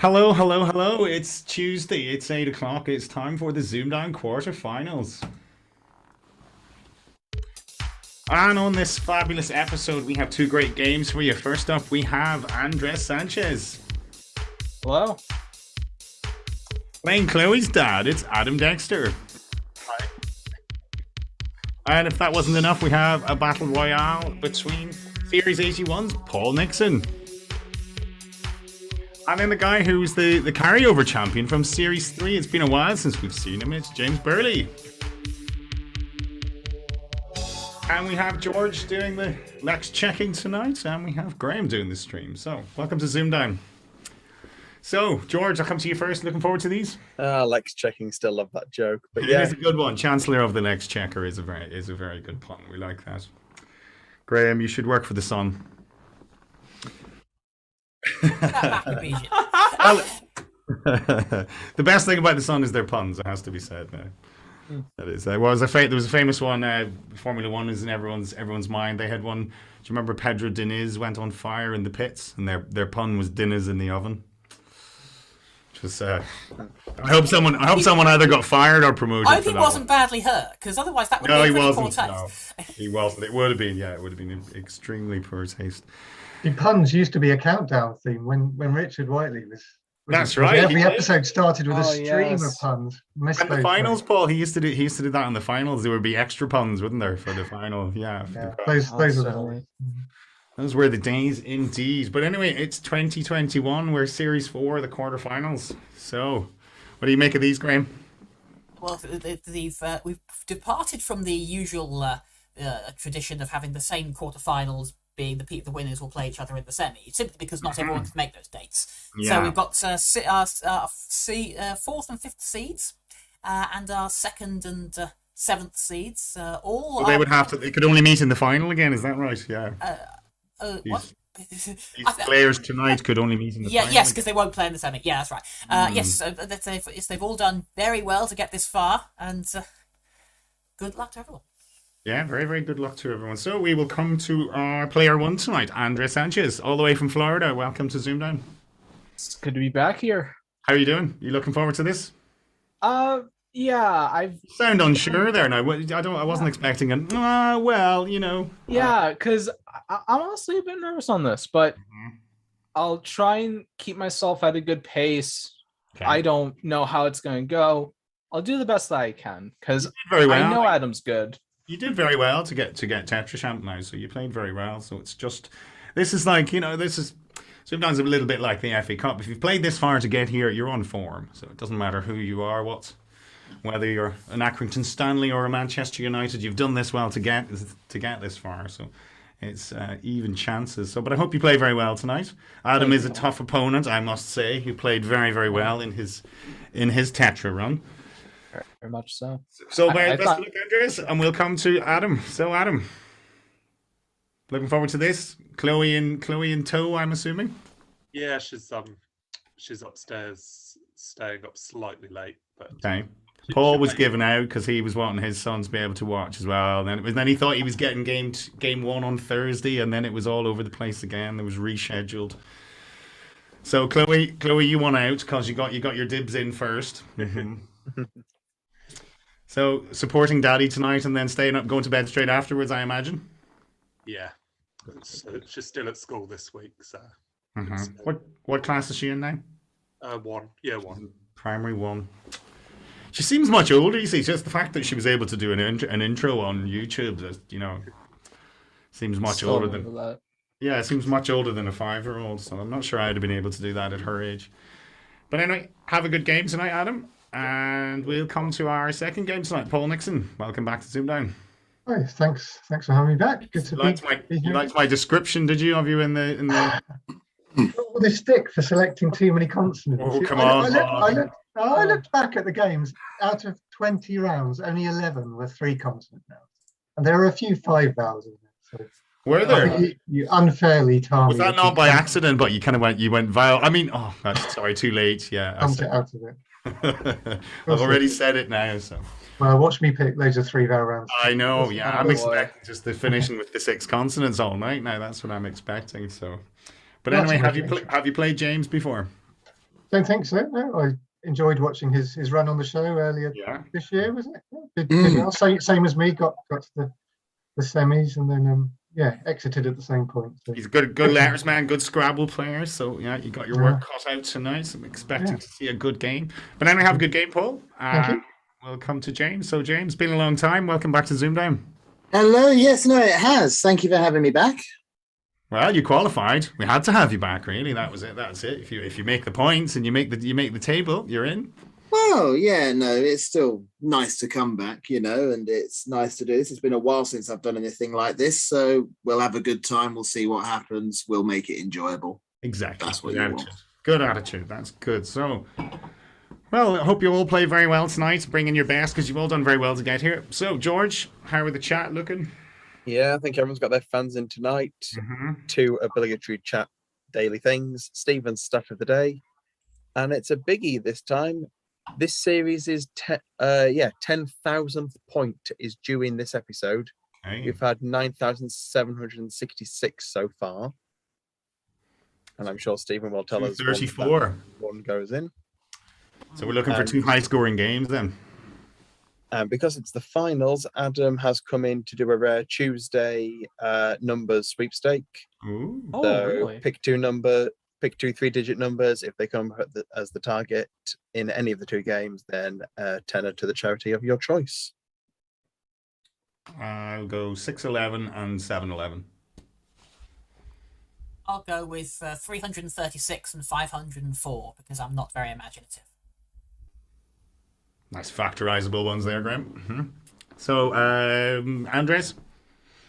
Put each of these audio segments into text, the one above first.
Hello, hello, hello. It's Tuesday. It's 8 o'clock. It's time for the ZoomDown quarterfinals. And on this fabulous episode, we have two great games for you. First up, we have Andres Sanchez. Hello. Playing Chloe's dad, it's Adam Dexter. Hi. And if that wasn't enough, we have a battle royale between Series 81's Paul Nixon. And then the guy who's the carryover champion from Series 3. It's been a while since we've seen him. It's James Burley. And we have George doing the Lex checking tonight. And we have Graham doing the stream. So, welcome to ZoomDown. So, George, I'll come to you first. Looking forward to these. Lex checking, still love that joke. But yeah, it's a good one. Chancellor of the Lex checker is a very good pun. We like that. Graham, you should work for the Sun. The best thing about the Sun is their puns. It has to be said now. That is. There was a famous one. Formula One is in everyone's mind. They had one. Do you remember Pedro Diniz went on fire in the pits, and their pun was Diniz in the oven. Just, I hope someone either got fired or promoted. I hope he wasn't badly hurt, because otherwise that would be a pretty poor taste. No, he wasn't. It would have been. Yeah, it would have been extremely poor taste. The puns used to be a countdown theme when Richard Whiteley was. That's right. Every episode started with a stream of puns. And the finals, Paul, he used to do that on the finals. There would be extra puns, wouldn't there, for the final? Yeah. Those were those were the days indeed. But anyway, it's 2021. We're Series 4, the quarterfinals. So, what do you make of these, Graham? Well, we've departed from the usual tradition of having the same quarterfinals being the winners will play each other in the semi, simply because not everyone can make those dates. Yeah. So we've got fourth and fifth seeds, and our second and seventh seeds. They could only meet in the final again. Is that right? Yeah. What? These players tonight could only meet in the final. Yes, because they won't play in the semi. Yeah, that's right. Yes, they've all done very well to get this far, and good luck to everyone. Yeah, very, very good luck to everyone. So we will come to our player one tonight, Andres Sanchez, all the way from Florida. Welcome to ZoomDown. It's good to be back here. How are you doing? You looking forward to this? Yeah, You sound unsure there now. I wasn't expecting it. Well, you know. Yeah, because I'm honestly a bit nervous on this, but I'll try and keep myself at a good pace. Okay. I don't know how it's going to go. I'll do the best that I can, because I know Adam's good. You did very well to get Tetra Champ now, so you played very well. So it's just, this is like, this is sometimes a little bit like the FA Cup. If you've played this far to get here, you're on form. So it doesn't matter who you are, whether you're an Accrington Stanley or a Manchester United, you've done this well to get this far. So it's even chances. So, but I hope you play very well tonight. Adam is a tough opponent, I must say. He played very, very well in his Tetra run. Very much so. So best of luck, Andres, and we'll come to Adam. So Adam, looking forward to this. Chloe in tow, I'm assuming. Yeah, she's upstairs, staying up slightly late. But okay. Paul was given out because he was wanting his son to be able to watch as well. Then he thought he was getting game one on Thursday, and then it was all over the place again. It was rescheduled. So Chloe, you won out because you got your dibs in first. So supporting Daddy tonight and then staying up, going to bed straight afterwards, I imagine. Yeah, she's still at school this week. So what class is she in now? One. Primary 1. She seems much older. You see, just the fact that she was able to do an intro on YouTube, seems much older than that. Yeah, it seems much older than a 5-year-old. So I'm not sure I'd have been able to do that at her age. But anyway, have a good game tonight, Adam. And we'll come to our second game tonight. Paul Nixon, welcome back to ZoomDown. Hi, thanks for having me back. Good to be here. You liked my description, did you? Of you in the All this stick for selecting too many consonants. Oh, come on! I looked back at the games. Out of 20 rounds, only 11 were 3 consonant rounds, and there were a few 5 vowels in there. So were there? You unfairly targeted. Was that not by accident? But you went vowel. I mean, sorry, too late. Yeah, out of it. I've already said it now, so. Well, watch me pick loads of 3 vowel rounds. I know, yeah. I'm expecting just the finishing with the 6 consonants all night now. That's what I'm expecting. So, but anyway, have you played James before? Don't think so. No, I enjoyed watching his run on the show earlier this year. Was it? Yeah, did well. Same as me. Got to the semis and then exited at the same point. So. He's a good letters man, good Scrabble player. So yeah, you got your work cut out tonight. So I'm expecting to see a good game. But then we have a good game, Paul. Thank you. We'll come to James. So James, been a long time. Welcome back to ZoomDown. Hello. Yes, no, it has. Thank you for having me back. Well, you qualified. We had to have you back. Really, that was it. That's it. If you make the points and you make the table, you're in. Well, yeah, no, it's still nice to come back, and it's nice to do this. It's been a while since I've done anything like this, so we'll have a good time. We'll see what happens. We'll make it enjoyable. Exactly. That's what you want. Good attitude. That's good. So, well, I hope you all play very well tonight. Bring in your best because you've all done very well to get here. So, George, how are the chat looking? Yeah, I think everyone's got their fans in tonight. 2 obligatory chat daily things. Stephen's stuff of the day. And it's a biggie this time. This series is 10,000th point is due in this episode. Okay. We've had 9,766 so far. And I'm sure Stephen will tell us 34. One goes in. So we're looking for 2 high-scoring games then. And because it's the finals, Adam has come in to do a rare Tuesday numbers sweepstake. Ooh. So really? pick 2 3-digit numbers. If they come as the target in any of the 2 games, then tenner to the charity of your choice. I'll go 611 and 711. I'll go with 336 and 504 because I'm not very imaginative. Nice factorizable ones there, Graham. So, Andres?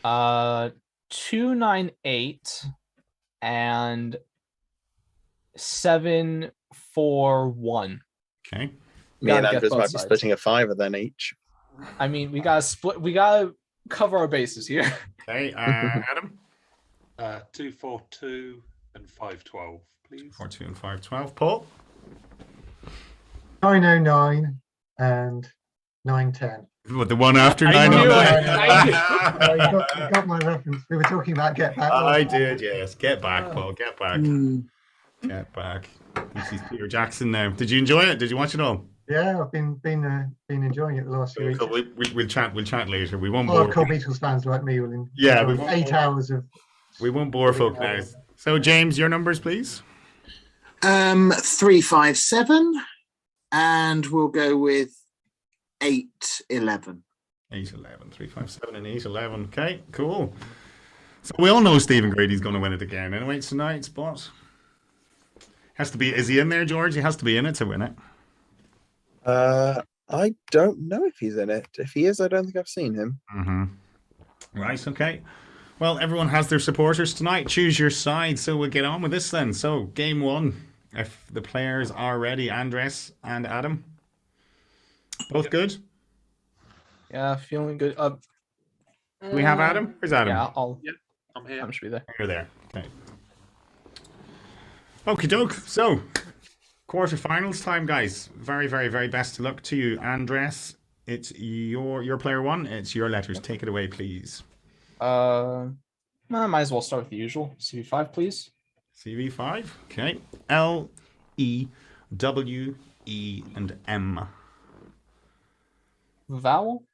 298 and 741. Okay. Me and Andres might be splitting a 5 then each. I mean, we gotta split. We gotta cover our bases here. Okay, Adam? 242 and 512, please. 42 and 512. Paul? 909 and 910. What, the one after I 909? knew it. You got my reference. We were talking about Get Back. I did, yes. Get back, Paul. Get back. Get back. This is Peter Jackson now. Did you enjoy it? Did you watch it all? Yeah, I've been enjoying it the last few weeks. So we'll chat later. We won't Hardcore bore. Beatles fans like me will enjoy 8 hours of. We won't bore folk now. So James, your numbers, please. 357, and we'll go with 811. 811, 357 and 811. Okay, cool. So we all know Stephen Grady's going to win it again anyway tonight, but has to be. Is he in there, George? He has to be in it to win it. I don't know if he's in it. If he is, I don't think I've seen him. Right, okay. Well, everyone has their supporters tonight. Choose your side. So we'll get on with this then. So game 1, if the players are ready, Andres and Adam. Both good? Yeah, feeling good. We have Adam? Where's Adam? Yeah, I'm here. Adam should be there. You're there. Okay. Okie doke. So, quarterfinals time, guys. Very, very, very best of luck to you, Andres. It's your player 1. It's your letters. Take it away, please. I might as well start with the usual. CV5, please. CV5. Okay. L, E, W, E, and M. Vowel.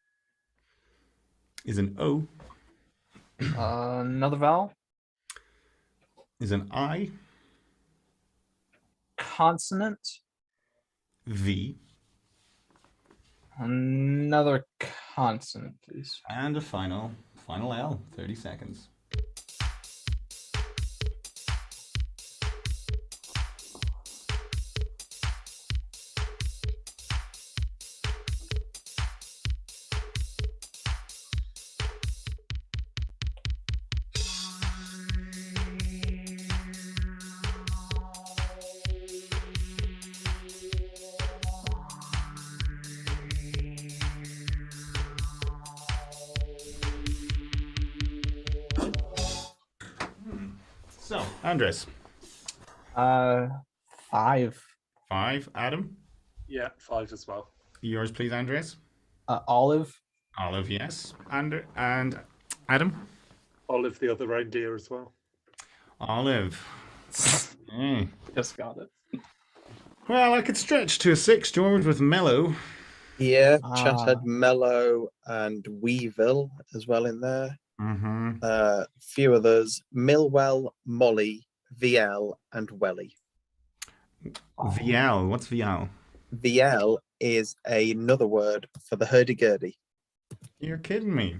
Is an O. Another vowel. Is an I. Consonant. V. Another consonant, please. And a final L. 30 seconds. So, Andres. 5. 5. Adam. Yeah, 5 as well. Yours, please, Andres. Olive. Olive, yes. And Adam. Olive the other reindeer as well. Olive. Just got it. Well, I could stretch to a 6, George, with Mellow. Yeah, chat had Mellow and Weevil as well in there. Few others: Millwell, Molly, VL, and Welly. VL, what's VL? VL is another word for the hurdy-gurdy. You're kidding me.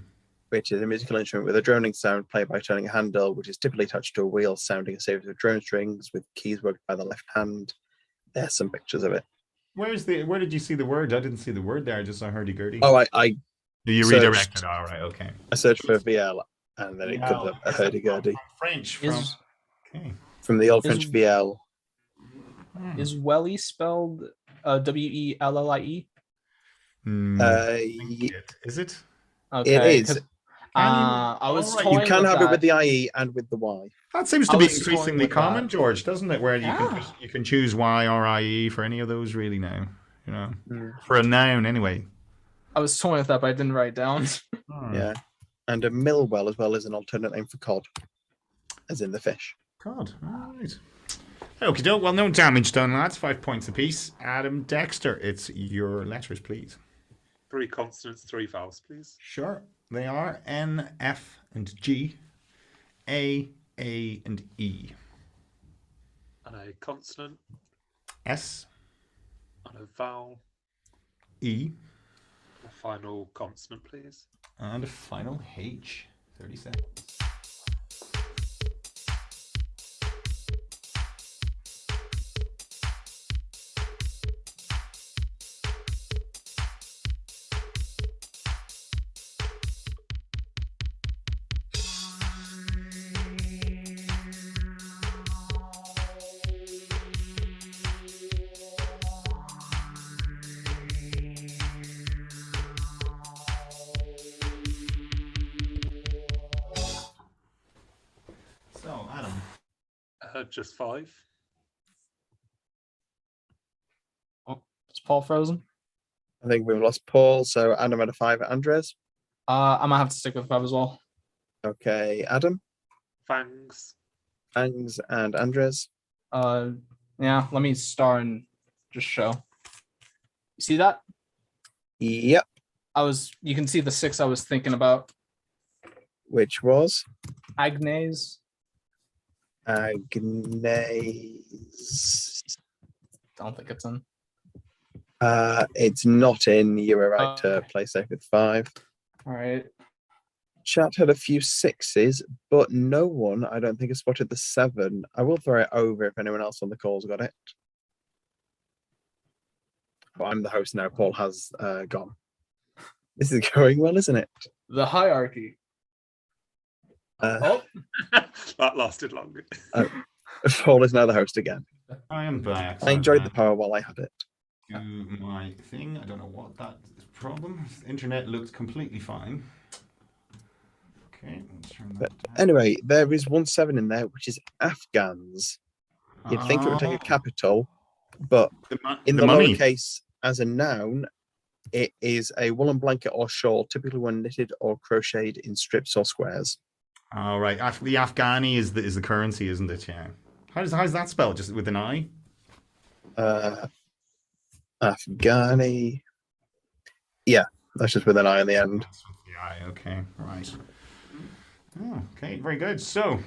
Which is a musical instrument with a droning sound played by turning a handle, which is typically attached to a wheel, sounding a series of drone strings with keys worked by the left hand. There's some pictures of it. Where did you see the word? I didn't see the word there. I just saw hurdy-gurdy. Oh, I you searched, redirected. All right, okay. I searched for VL, and then it comes up a hurdy-gurdy. French, from the old French VL. Is Welly spelled W-E-L-L-I-E? Is it? Okay, it is. I was toying you can with have that. it with the IE and with the Y. That seems to be increasingly common, George, doesn't it? Where you can choose Y or IE for any of those really now. You know, for a noun anyway. I was toying with that, but I didn't write it down. Yeah, and a Millwell as well is an alternate name for cod, as in the fish. Cod, all right. Okie doke. Well, no damage done, lads. 5 points apiece. Adam Dexter, it's your letters, please. 3 consonants, 3 vowels, please. Sure. They are N, F, and G, A, and E. And a consonant. S. And a vowel. E. A final consonant, please. And a final H. 30 seconds. Just 5. Oh, is Paul frozen? I think we've lost Paul, so Adam had a 5 at Andres. I'm gonna have to stick with 5 as well. Okay, Adam. Fangs and Andres. Yeah, let me star and just show. You see that? Yep. You can see the 6 I was thinking about. Which was? Agnes. Don't think it's in. It's not in. You were right to play safe with 5. All right. Chat had a few 6s, but no one, I don't think, has spotted the 7. I will throw it over if anyone else on the call's got it. Oh, I'm the host now. Paul has gone. This is going well, isn't it? The hierarchy. That lasted longer. Paul is now the host again. I am back. I enjoyed the power while I had it. Do my thing. I don't know what that is problem. The internet looks completely fine. Okay, let's turn that down. Anyway, there is 1 7 in there, which is Afghans. You'd think it would take a capital, but in the lowercase as a noun, it is a woolen blanket or shawl, typically one knitted or crocheted in strips or squares. All right, the Afghani is the currency, isn't it? Yeah. How's that spelled? Just with an I? Afghani. Yeah, that's just with an I on the end. That's with the I. Okay, right. Oh, okay, very good. So,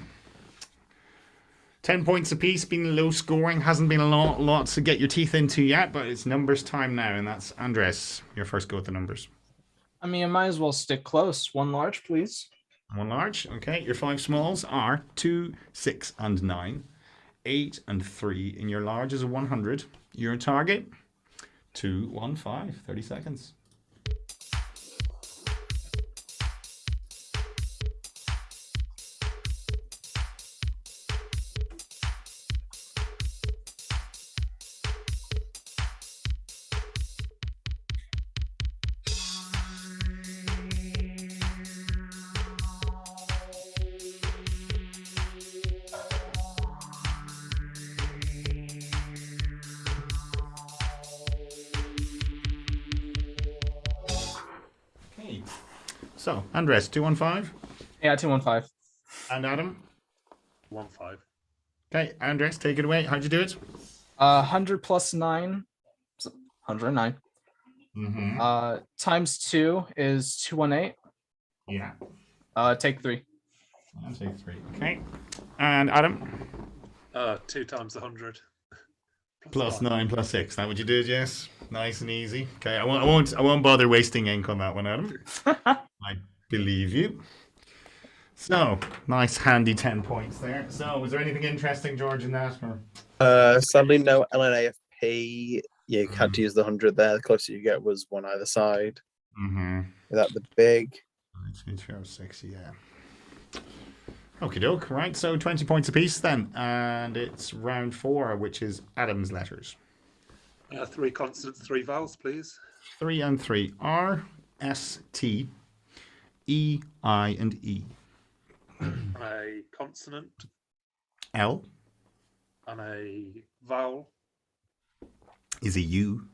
10 points apiece, been low scoring, hasn't been a lot to get your teeth into yet, but it's numbers time now, and that's Andres. Your first go with the numbers. I mean, I might as well stick close. 1 large, please. 1 large. Okay, your 5 smalls are 2, 6, and 9. 8 and 3. In your large is a 100. Your target 2, 1, 5. 30 seconds. So, Andres, 215? Yeah, 215. And Adam? 1-5. Okay, Andres, take it away. How'd you do it? 100 plus 9, 109. Times 2 is 218. Yeah. Take 3. I'll take 3. Okay. And Adam? 2 times 100. Plus 9 plus 6. That what you did? Yes. Nice and easy. Okay. I won't bother wasting ink on that one, Adam. I believe you. So nice, handy 10 points there. So, was there anything interesting, George, in that? Or? Sadly, no LNAFP. Yeah, you had to use the 100 there. The closer you get was one either side. Without the big. 6, yeah. Okie doke. Right, so 20 points apiece then. And it's round 4, which is Adam's letters. 3 consonants, 3 vowels, please. 3 and 3. R, S, T, E, I, and E. A consonant. L. And a vowel. Is a U.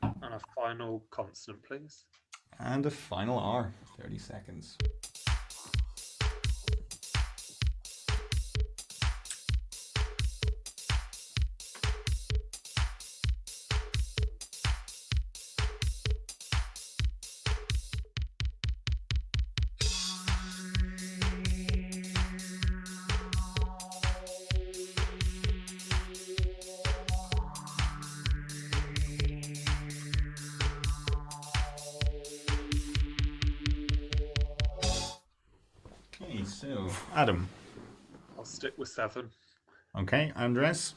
And a final consonant, please. And a final R. 30 seconds. So, Adam. I'll stick with 7. Okay, Andres.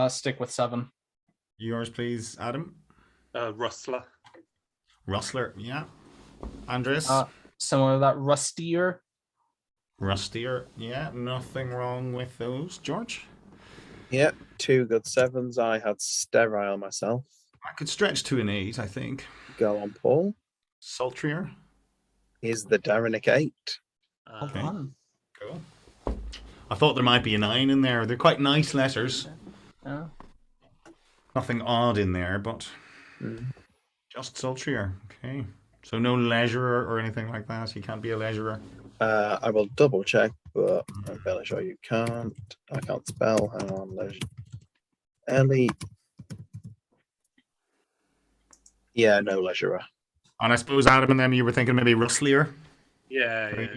Stick with 7. Yours, please, Adam. Rustler. Rustler, yeah. Andres. Similar to that, rustier. Rustier, yeah. Nothing wrong with those, George. Yep, 2 good 7s. I had sterile myself. I could stretch to an 8, I think. Go on, Paul. Sultrier. Is the Darenic 8. Okay. Cool. I thought there might be a 9 in there. They're quite nice letters. Yeah. Nothing odd in there, but just sultrier. Okay. So no leisurer or anything like that. You can't be a leisurer. I will double check, but I'm fairly sure you can't. I can't spell. Hang on, leisure. Ellie. Yeah, no leisurer. And I suppose Adam and them, you were thinking maybe rustlier. Yeah.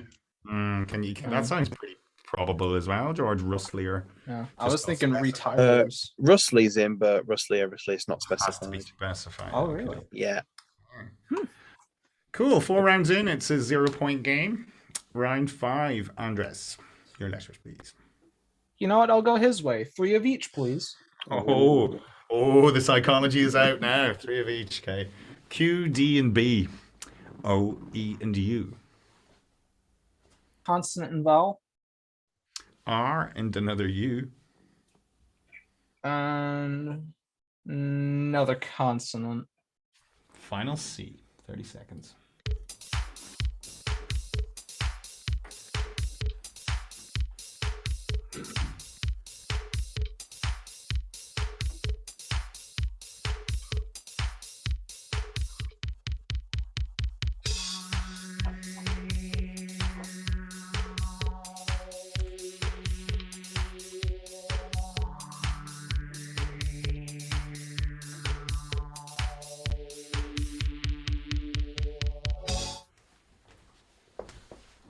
That sounds pretty probable as well, George. Rustlier. Yeah, I was thinking retires. Rustley's in, but Rustley obviously it's not specified. Has to be specified. Oh, really? Yeah. Cool. 4 rounds in, it's a 0-point game. Round 5, Andres. Your letters, please. You know what? I'll go his way. 3 of each, please. Oh, the psychology is out now. 3 of each. Okay. Q, D, and B. O, E, and U. Consonant and vowel. R and another U. And another consonant. Final C. 30 seconds.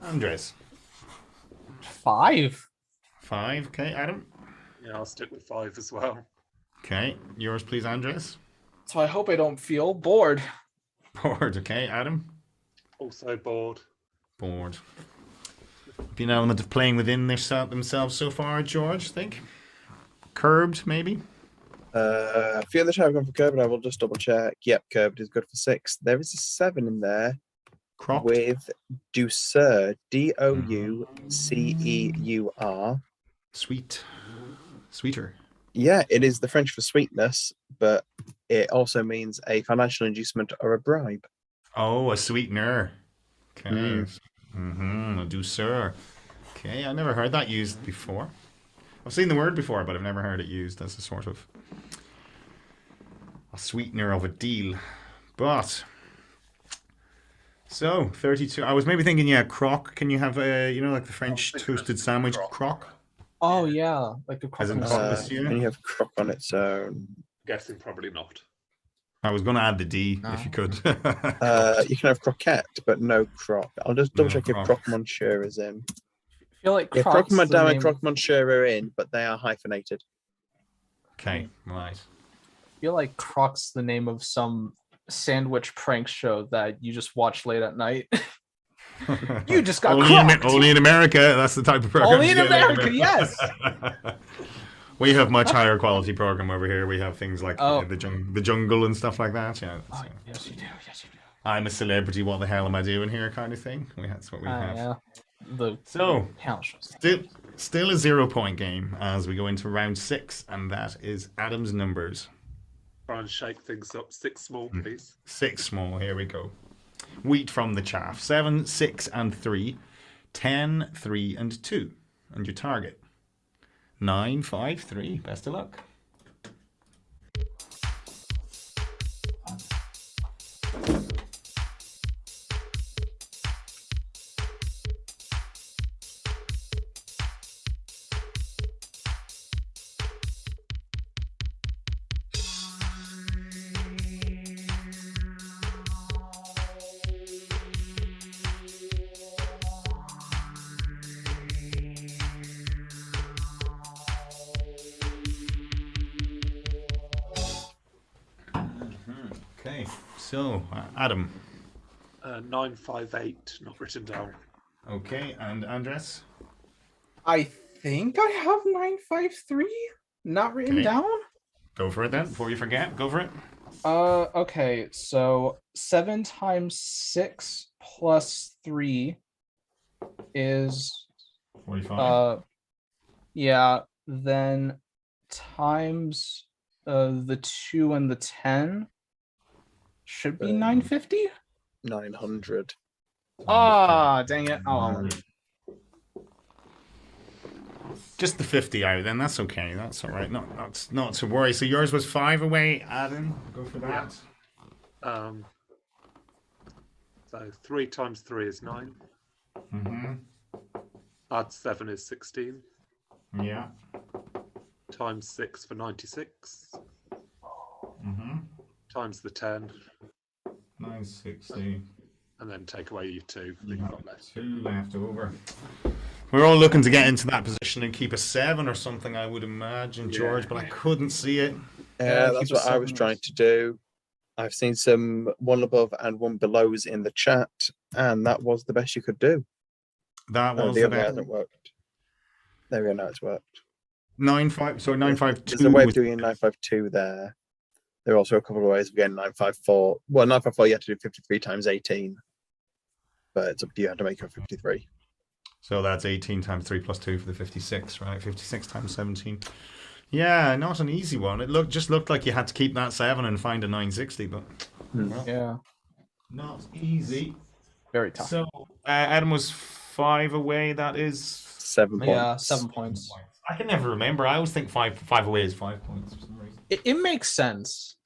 Andres. 5. 5. Okay, Adam. Yeah, I'll stick with 5 as well. Okay, yours, please, Andres. So I hope I don't feel bored. Bored. Okay, Adam. Also bored. Bored. Been element of playing within themselves so far, George, think? Curbed, maybe? A few of the have gone for Curbed. I will just double check. Yep, Curbed is good for 6. There is a 7 in there. Cropped. With douceur, Douceur. Sweeter. Yeah, it is the French for sweetness, but it also means a financial inducement or a bribe. Oh, a sweetener. Okay. A douceur. Okay, I never heard that used before. I've seen the word before, but I've never heard it used as a sort of a sweetener of a deal. But so 32. I was maybe thinking, croque. Can you have a, like the French toasted sandwich croque? Oh yeah, like a croc. As in croc this year? And you have croc on its own. Guessing probably not. I was going to add the D No. if you could. You can have croquette, but no croc. I'll just double check if croc monsieur is in. I feel like Yeah, croc madame and name... croc monsieur are in, but they are hyphenated. Okay, right. I feel like Croc's the name of some sandwich prank show that you just watch late at night. You just got only in America. That's the type of program. Only in America, yes. We have much higher quality program over here. We have things like the jungle and stuff like that. Yeah. Oh, yes, you do. Yes, you do. I'm a celebrity. What the hell am I doing here? Kind of thing. That's what we have. Yeah. Still a 0-point game as we go into round 6, and that is Adam's numbers. Try and shake things up. 6 small, please. 6 small. Here we go. Wheat from the chaff. 7, 6, and 3. 10, 3, and 2. And your target. 9, 5, 3. Best of luck. Okay, so Adam. 958, not written down. Okay, and Andres? I think I have 953 not written down. Go for it then, before you forget. Go for it. Okay, so 7 times 6 plus 3 is 45. Yeah, then times the 2 and the 10 should be 950. 900. Ah, dang it! Oh, just the 50 out. Then that's okay. That's all right. Not to worry. So yours was 5 away, Adam. Go for that. So 3 times 3 is 9. Mm-hmm. Add 7 is 16. Yeah. Times 6 for 96. Mm-hmm. Times the 10. 960. And then take away your 2 that you've got left. 2 left over. We're all looking to get into that position and keep a 7 or something, I would imagine, George, but I couldn't see it. Yeah, that's what I was trying to do. I've seen some 1 above and 1 belows in the chat, and that was the best you could do. That was the the other best. hasn't worked. There we go, now it's worked. 952. There's a way of doing 952 there. There are also a couple of ways of getting 954. Well, 954, you have to do 53 times 18. But it's up to you how to make it 53. So that's 18 times 3 plus 2 for the 56, right? 56 times 17. Yeah, not an easy one. It just looked like you had to keep that 7 and find a 960, but yeah, not easy. Very tough. So Adam was 5 away. That is 7 points. Yeah, 7 points. I can never remember. I always think 5 away is 5 points for some reason. It makes sense.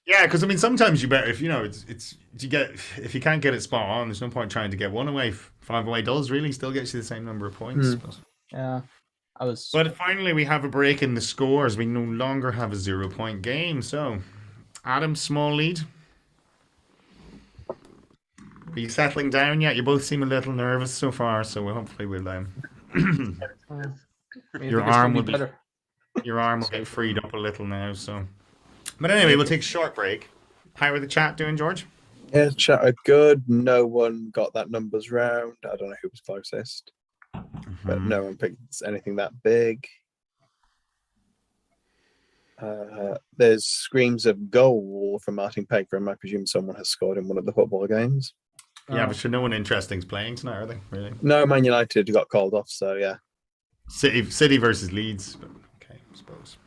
Yeah, because I mean, sometimes you better if if you can't get it spot on, there's no point trying to get 1 away. 5 away does really still get you the same number of points. Yeah, But finally, we have a break in the scores. We no longer have a 0-point game. So, Adam, small lead. Are you settling down yet? You both seem a little nervous so far. So hopefully we'll your arm will get freed up a little now. So, but anyway, we'll take a short break. How are the chat doing, George? Yeah, chat are good. No one got that numbers round. I don't know who was closest, but no one picked anything that big. There's screams of goal from Martin Pegram. I presume someone has scored in one of the football games. Yeah, but sure, no one interesting's playing tonight, are they? Really? No, Man United got called off. So yeah, City versus Leeds. Okay, I suppose.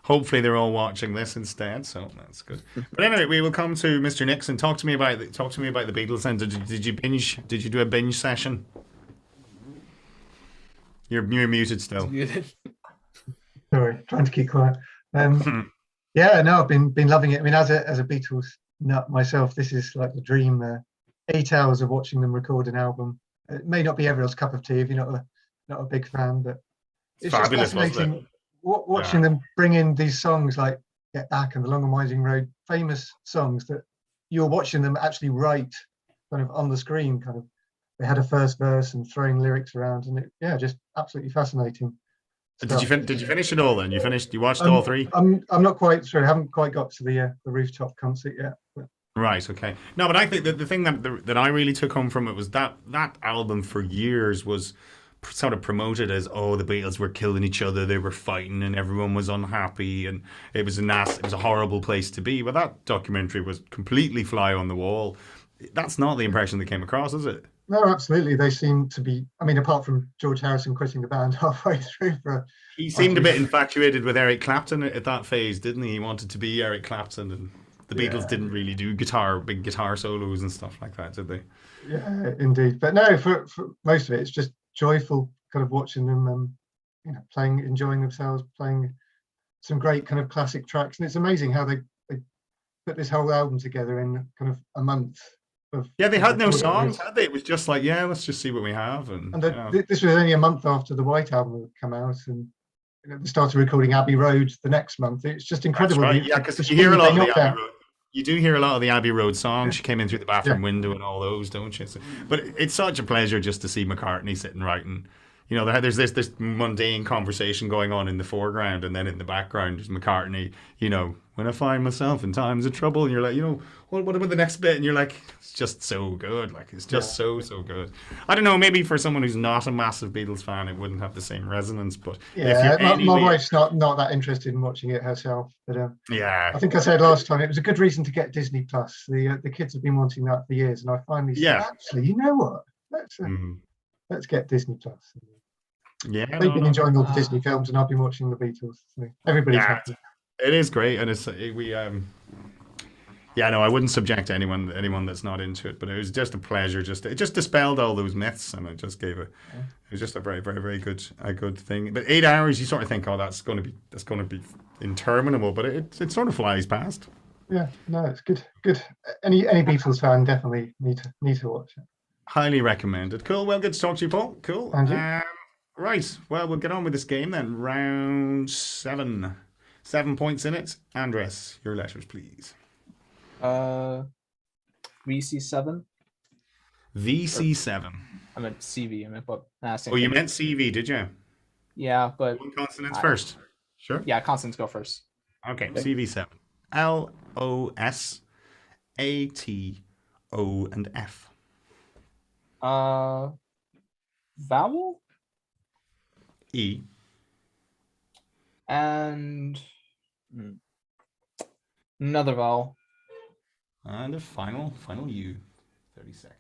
Hopefully they're all watching this instead, so that's good. But anyway, we will come to Mr. Nixon. Talk to me about the Beatles. And did you binge? Did you do a binge session? You're muted still. Sorry, trying to keep quiet. Yeah, no, I've been loving it. I mean, as a Beatles nut myself, this is like the dream. 8 hours of watching them record an album It may not be everyone's cup of tea if you're not a big fan, but it's fabulous, just fascinating watching them bring in these songs like Get Back and The Long and Winding Road, famous songs that you're watching them actually write kind of on the screen. Kind of, they had a first verse and throwing lyrics around, and just absolutely fascinating. Did you finish it all then? You watched all three? I'm not quite sure. I haven't quite got to the rooftop concert yet. But. Right. Okay. No, but I think that the thing that I really took home from it was that album for years was sort of promoted as, oh, the Beatles were killing each other, they were fighting, and everyone was unhappy, and it was a horrible place to be. But that documentary was completely fly on the wall. That's not the impression that came across, is it? No, absolutely. They seem to be. I mean, apart from George Harrison quitting the band halfway through, he seemed a bit infatuated with Eric Clapton at that phase, didn't he? He wanted to be Eric Clapton, and the Beatles didn't really do big guitar solos and stuff like that, did they? Yeah, indeed. But no, for most of it, it's just joyful kind of watching them, playing, enjoying themselves, playing some great kind of classic tracks. And it's amazing how they put this whole album together in kind of a month. They had no songs, had they? It was just like, let's just see what we have. And this was only a month after the White Album had come out, and they started recording Abbey Road the next month. It's just incredible. That's right. Yeah, because you hear a lot of the Abbey Road. You do hear a lot of the Abbey Road songs. She came in through the bathroom window and all those, don't you? So, but it's such a pleasure just to see McCartney sitting writing. There's this mundane conversation going on in the foreground, and then in the background is McCartney, when I find myself in times of trouble, and you're like, what about the next bit? And you're like, it's just so good. Like, it's just so good. I don't know, maybe for someone who's not a massive Beatles fan, it wouldn't have the same resonance. But my wife's not that interested in watching it herself. But I think I said last time, it was a good reason to get Disney Plus. The kids have been wanting that for years, and I finally said, actually, you know what? Let's get Disney Plus. Yeah, they've been enjoying all the Disney films, and I've been watching the Beatles. So everybody's happy. It is great, and I wouldn't subject anyone that's not into it, but it was just a pleasure. It just dispelled all those myths, and it just gave it was just a very, very, very good thing. But 8 hours, you sort of think, oh, that's going to be interminable, but it sort of flies past. Yeah, no, it's good. Any Beatles fan definitely need to watch it. Highly recommended. Cool. Well, good to talk to you, Paul. Cool. Right. Well, we'll get on with this game then. Round 7. 7 points in it. Andres, your letters, please. VC7. VC7. I meant CV. You meant CV, did you? Yeah, but one consonants first. Sure. Yeah, consonants go first. Okay. CV7. LOS ATO and F. Vowel. E. And another vowel. And a final U. 30 seconds.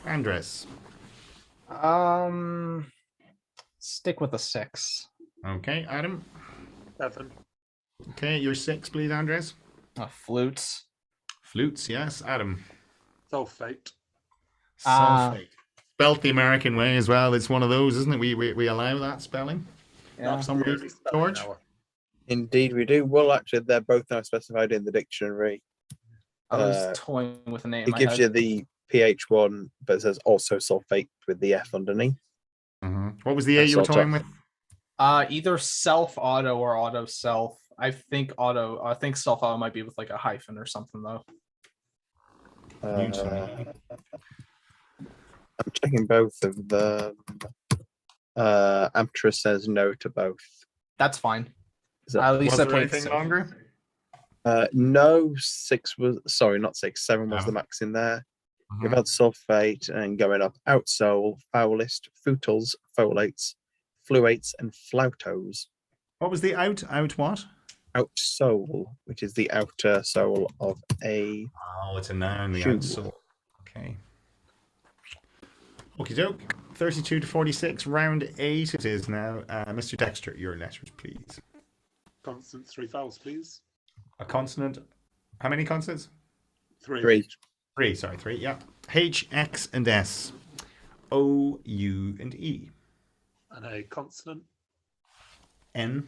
Andres. Stick with a 6. Okay, Adam. 7. Okay, your 6, please, Andres. Flutes. Flutes, yes, Adam. Sulfate. Sulfate. Spelt the American way as well. It's one of those, isn't it? We allow that spelling. Yeah. For some reason, George. Indeed, we do. Well, actually, they're both now specified in the dictionary. I was toying with a name. It gives you the PH one, but it says also sulfate with the F underneath. Mm-hmm. What was the A you were toying with? Either self auto or auto self. I think self auto might be with like a hyphen or something though. I'm checking both of them. Amtra says no to both. That's fine. At least I played anything longer. No, 6 was not 6. 7 was the max in there. We've had sulfate and going up outsole, foulist, futals, folates, fluates, and flautos. What was the out what? Outsole, which is the outer sole of a. Oh, it's a noun, the outsole. Okay. Okie doke. 32 to 46, round 8 it is now. Mr. Dexter, your letters, please. Consonant, 3 vowels, please. A consonant. How many consonants? 3. 3, sorry, 3, yeah. H, X, and S. O, U, and E. And a consonant. N.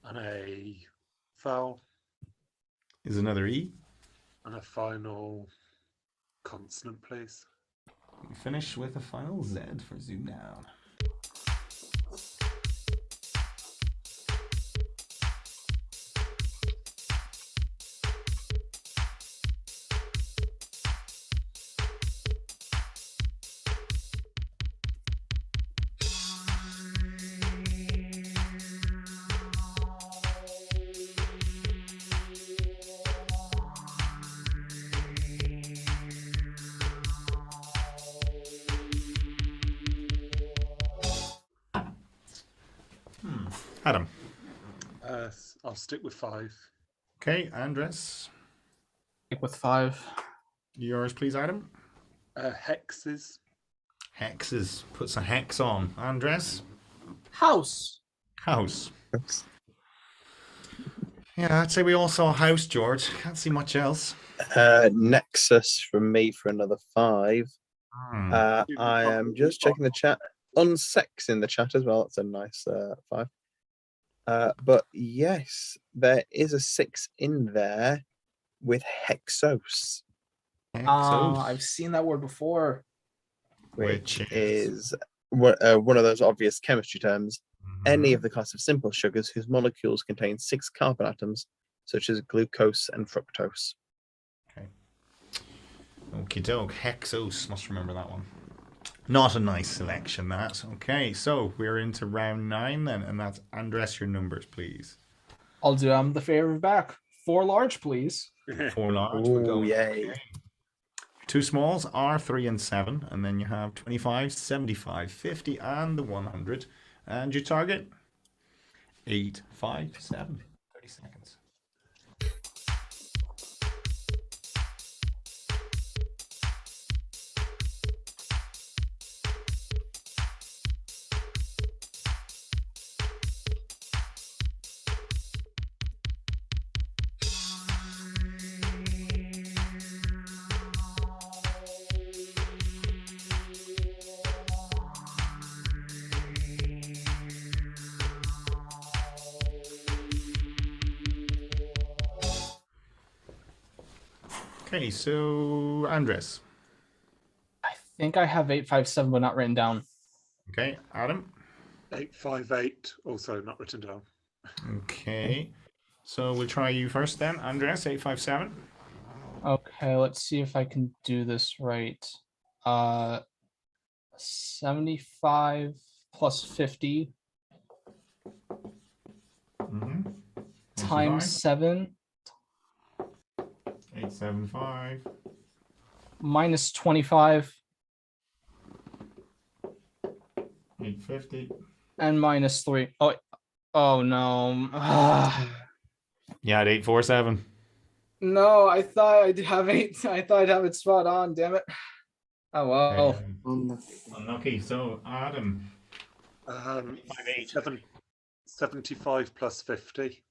And a vowel. Is another E. And a final consonant, please. We finish with a final Z for ZoomDown. Adam. I'll stick with 5. Okay, Andres. Stick with 5. Yours, please, Adam. Hexes. Hexes. Puts a hex on. Andres. House. House. Yeah, I'd say we all saw house, George. Can't see much else. Nexus from me for another 5. I am just checking the chat. Unsex in the chat as well. That's a nice 5. But yes, there is a 6 in there with Hexos. I've seen that word before. Which is one of those obvious chemistry terms. Any of the class of simple sugars whose molecules contain 6 carbon atoms, such as glucose and fructose. Okay. Okie doke. Hexos. Must remember that one. Not a nice selection, that. Okay, so we're into round 9 then, and that's Andres, your numbers, please. I'll do the favor back. 4 large, please. 4 large. Oh, yay. Okay. 2 smalls are 3 and 7, and then you have 25, 75, 50, and the 100. And your target? 8, 5, 7. 30 seconds. Okay, so Andres. I think I have 857, but not written down. Okay, Adam. 858, also not written down. Okay, so we'll try you first then, Andres. 857. Okay, let's see if I can do this right. 75 plus 50 times 7 875 minus 25 850 and minus 3. Oh no. Yeah, at 847. No, I thought I'd have 8. I thought I'd have it spot on. Damn it. Oh well. Unlucky. So Adam. 75 plus 50.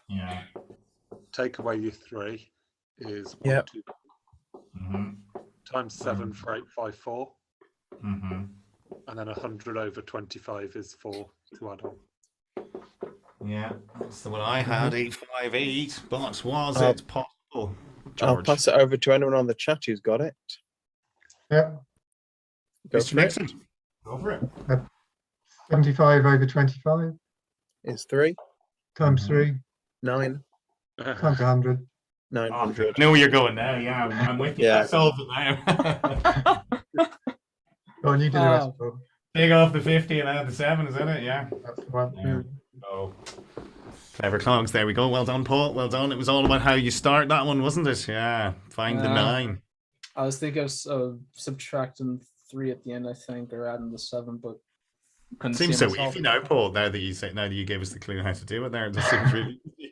Yeah. Take away your 3 is 1, Yep. 2 times 7 for 854. And then 100 over 25 is 4 to add on. Yeah, that's the one I had, 858. But was it possible, George? I'll pass it over to anyone on the chat who's got it. Yeah. Mr. Nixon, go for it. 75 over 25 is 3 times 3 9 times 100. 900. I know where you're going now. Yeah, I'm with you. Yeah. I solved it now. Go on, you do the rest. Paul. Take off the 50 and add the 7, is it? Yeah. That's the one. Yeah. Oh. Clever clogs. There we go. Well done, Paul. Well done. It was all about how you start that one, wasn't it? Yeah. Find the 9. I was thinking of subtracting 3 at the end, I think, or adding the 7, but Couldn't Seems see so myself. easy now, Paul. Now that you gave us the clue how to do it, there it just seems really easy.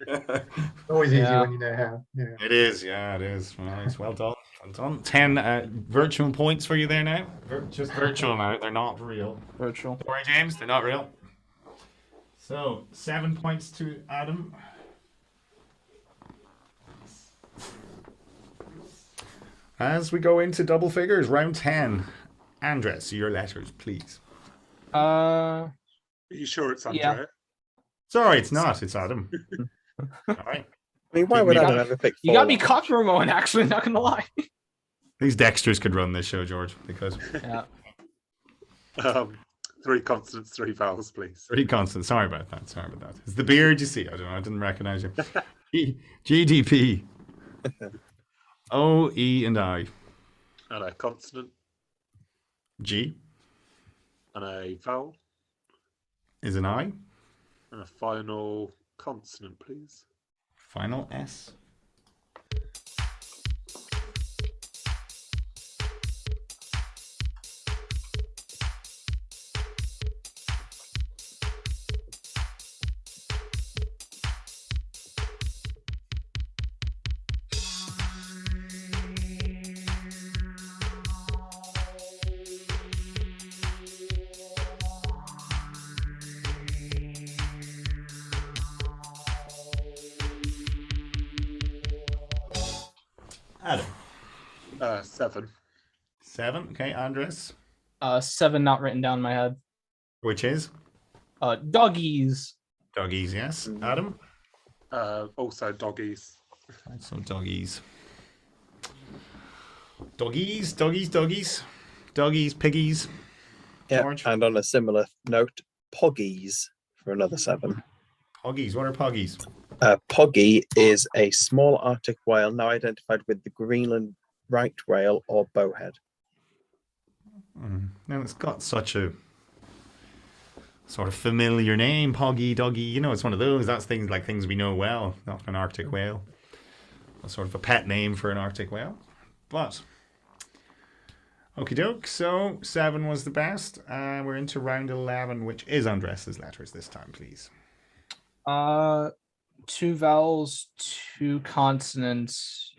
Always easy Yeah. when you know how. Yeah. It is, yeah, it is. Nice, well done, well done. 10 virtual points for you there now. Just virtual now. They're not real. Virtual. Don't worry, James. They're not real. So 7 points to Adam. As we go into double figures, round 10. Andres, your letters, please. Are you sure it's Andrea? Yeah. Sorry, it's not. It's Adam. All right. I mean, why would Adam ever pick You got me Fallout? caught for a moment, actually, not gonna lie. These Dexters could run this show, George, because Yeah. 3 consonants, 3 vowels, please. 3 constant. Sorry about that. It's the beard, you see. I don't know. I didn't recognize you. GDP. O, E, and I. And a consonant G and a vowel is an I. and a final consonant, please. Final S. Adam. 7. 7. Okay, Andres. 7 not written down in my head. Which is? Doggies. Doggies, yes. Adam? Also doggies. So doggies. Doggies, doggies, doggies. Doggies, piggies. Yeah, George? and on a similar note, Poggies for another 7. Poggies. What are poggies? Poggy is a small Arctic whale now identified with the Greenland right whale or bowhead. Now it's got such a sort of familiar name, Poggy, Doggy. You know, it's one of those. That's things we know well. Not an Arctic whale. A sort of a pet name for an Arctic whale. But okie doke. So 7 was the best. We're into round 11, which is Andres's letters this time, please. 2 vowels, 2 consonants.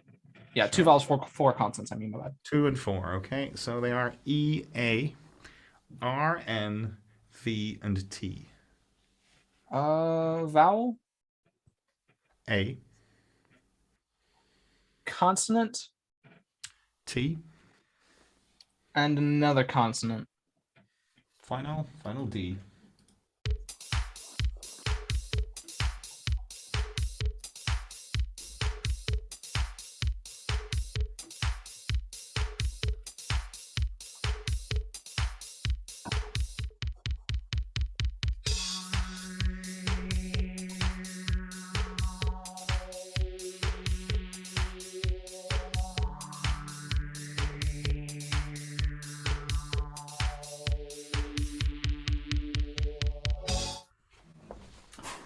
Yeah, 2 vowels, 4 consonants. I mean, my bad. 2 and 4. Okay, so they are E, A, R, N, V, and T. Vowel, A, consonant, T, and another consonant. final D.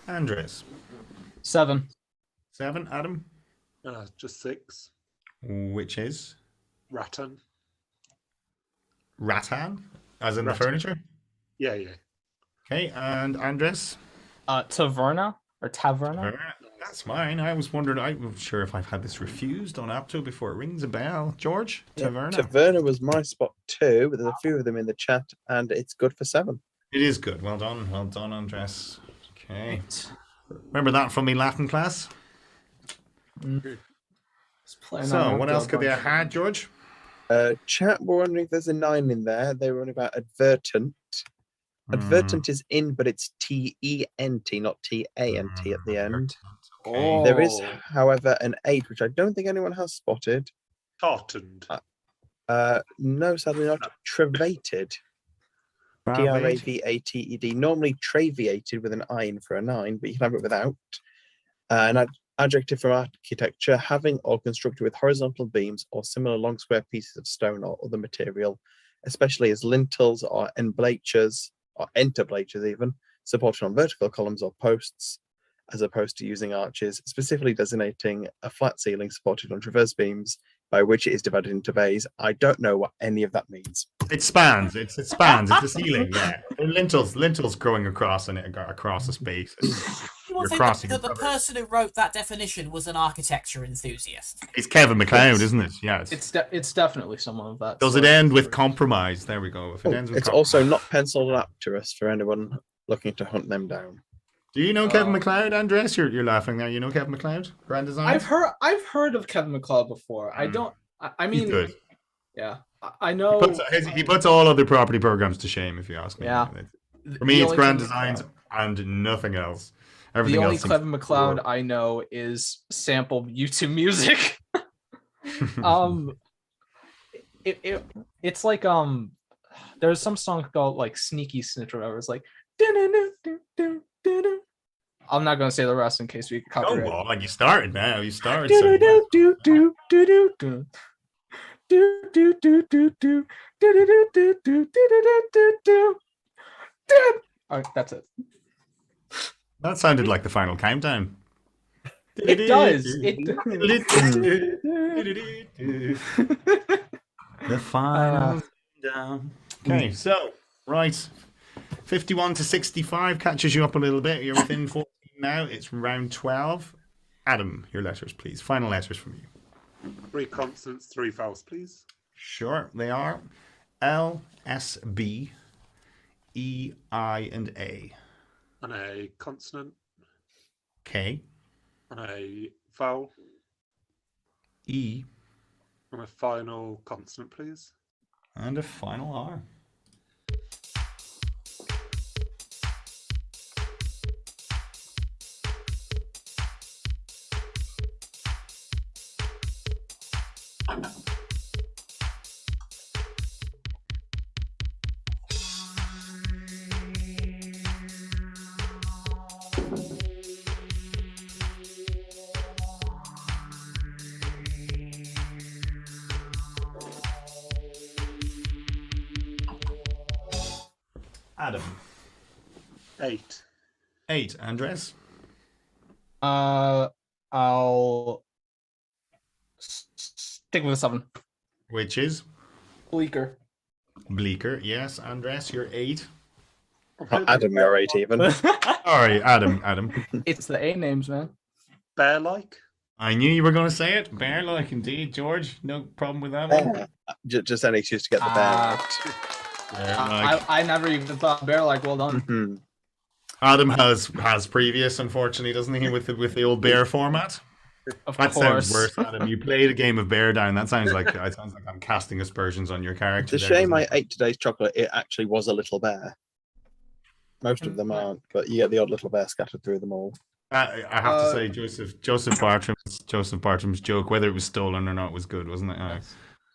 Andres. 7. 7, Adam. Just 6. Which is? Rattan. Rattan, as in the Rattan. furniture? Yeah. Okay, and Andres? Taverna or Taverna? That's mine. I was wondering, I'm sure if I've had this refused on Apto before it rings a bell. George? Taverna? Taverna was my spot too, but there's a few of them in the chat, and it's good for 7. It is good. Well done, Andres. Okay. Remember that from me Latin class? So, what else could they have had, George? Chat were wondering if there's a 9 in there. They were wondering about advertent. Advertent is in, but it's T-E-N-T, not T-A-N-T at the end. Okay. There is, however, an 8, which I don't think anyone has spotted. Tartaned. No, sadly not. Travated. T-R-A-V-A-T-E-D. Normally traviated with an I in for a 9, but you can have it without. An adjective from architecture, having or constructed with horizontal beams or similar long square pieces of stone or other material, especially as lintels or emblatures, or entablatures even, supported on vertical columns or posts, as opposed to using arches, specifically designating a flat ceiling supported on traverse beams by which it is divided into bays. I don't know what any of that means. It spans. It spans. It's a ceiling. Yeah, lintels growing across across a space. You would think that the person who wrote that definition was an architecture enthusiast. It's Kevin MacLeod, isn't it? Yeah, it's definitely someone of that. Does it end with compromise? There we go. If it ends with it's also not penciled up to us for anyone looking to hunt them down. Do you know Kevin MacLeod, Andres? You're laughing there. You know Kevin MacLeod, Grand Design. I've heard of Kevin MacLeod before. I don't. I mean, he's good. Yeah, I know. He puts all other property programs to shame. If you ask me. Yeah. For me, it's Grand Designs and nothing else. Everything the only else Kevin MacLeod I know is sample YouTube music. It's like there's some song called like Sneaky Snitch or whatever. It's like I'm not gonna say the rest in case we copyright. Oh, and you started now. You started. All right, that's it. That sounded like the final countdown. It does. The final countdown. Okay, so right, 51 to 65 catches you up a little bit. You're within 14 now. It's round 12. Adam, your letters, please. Final letters from you. 3 consonants, 3 vowels, please. Sure, they are L, S, B, E, I, and A. And a consonant. K. And a vowel. E. And a final consonant, please. And a final R. Adam. 8. 8. Andres? I'll stick with a 7. Which is? Bleaker. Bleaker, yes. Andres, you're 8. Adam, you're 8 even. Sorry, Adam. It's the A names, man. Bear-like? I knew you were going to say it. Bear-like indeed. George, no problem with that one? Just an excuse to get the bear. I never even thought bear-like. Well done. Mm-hmm. Adam has previous, unfortunately, doesn't he, with the old bear format? Of that course. Sounds worse, Adam. You played a game of Bear Down. That sounds like I'm casting aspersions on your character. It's a shame I ate today's chocolate. It actually was a little bear. Most of them aren't, but you get the odd little bear scattered through them all. I have to say, Joseph Bartram's joke, whether it was stolen or not, was good, wasn't it?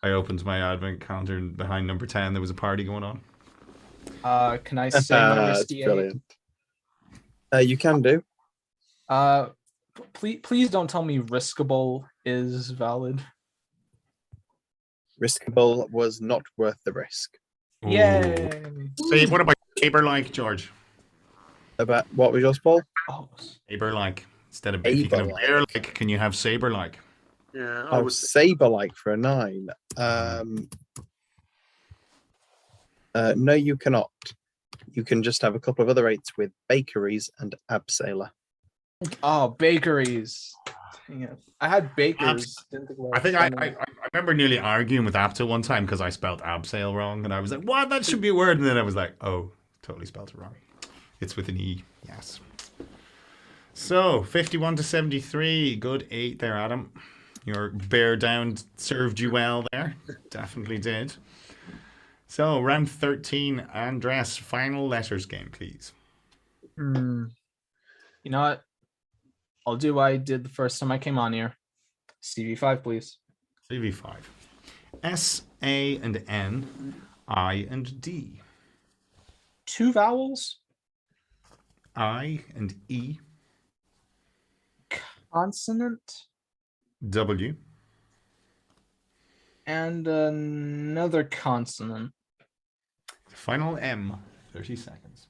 I opened my advent calendar and behind number 10 there was a party going on. Can I say my risky brilliant. You can do. Please don't tell me riskable is valid. Riskable was not worth the risk. Ooh. Yay! So what about saber-like, George? About what was yours, Paul? Oh. Saber-like. Instead of if you can have bear-like, can you have saber-like? Yeah, I was saber-like for a 9. No, you cannot. You can just have a couple of other 8s with bakeries and abseiler. Oh, bakeries. Yeah. I had bakers. I think I remember nearly arguing with Apta one time because I spelled abseil wrong, and I was like, "What? That should be a word." And then I was like, "Oh, totally spelled it wrong. It's with an E." Yes. So 51 to 73. Good 8 there, Adam. Your bear down served you well there. Definitely did. So round 13, Andres, final letters game, please. You know what? I'll do what I did the first time I came on here. CV5, please. CV5. S, A, and N, I, and D. 2 vowels. I and E. Consonant. W. And another consonant. Final M. 30 seconds.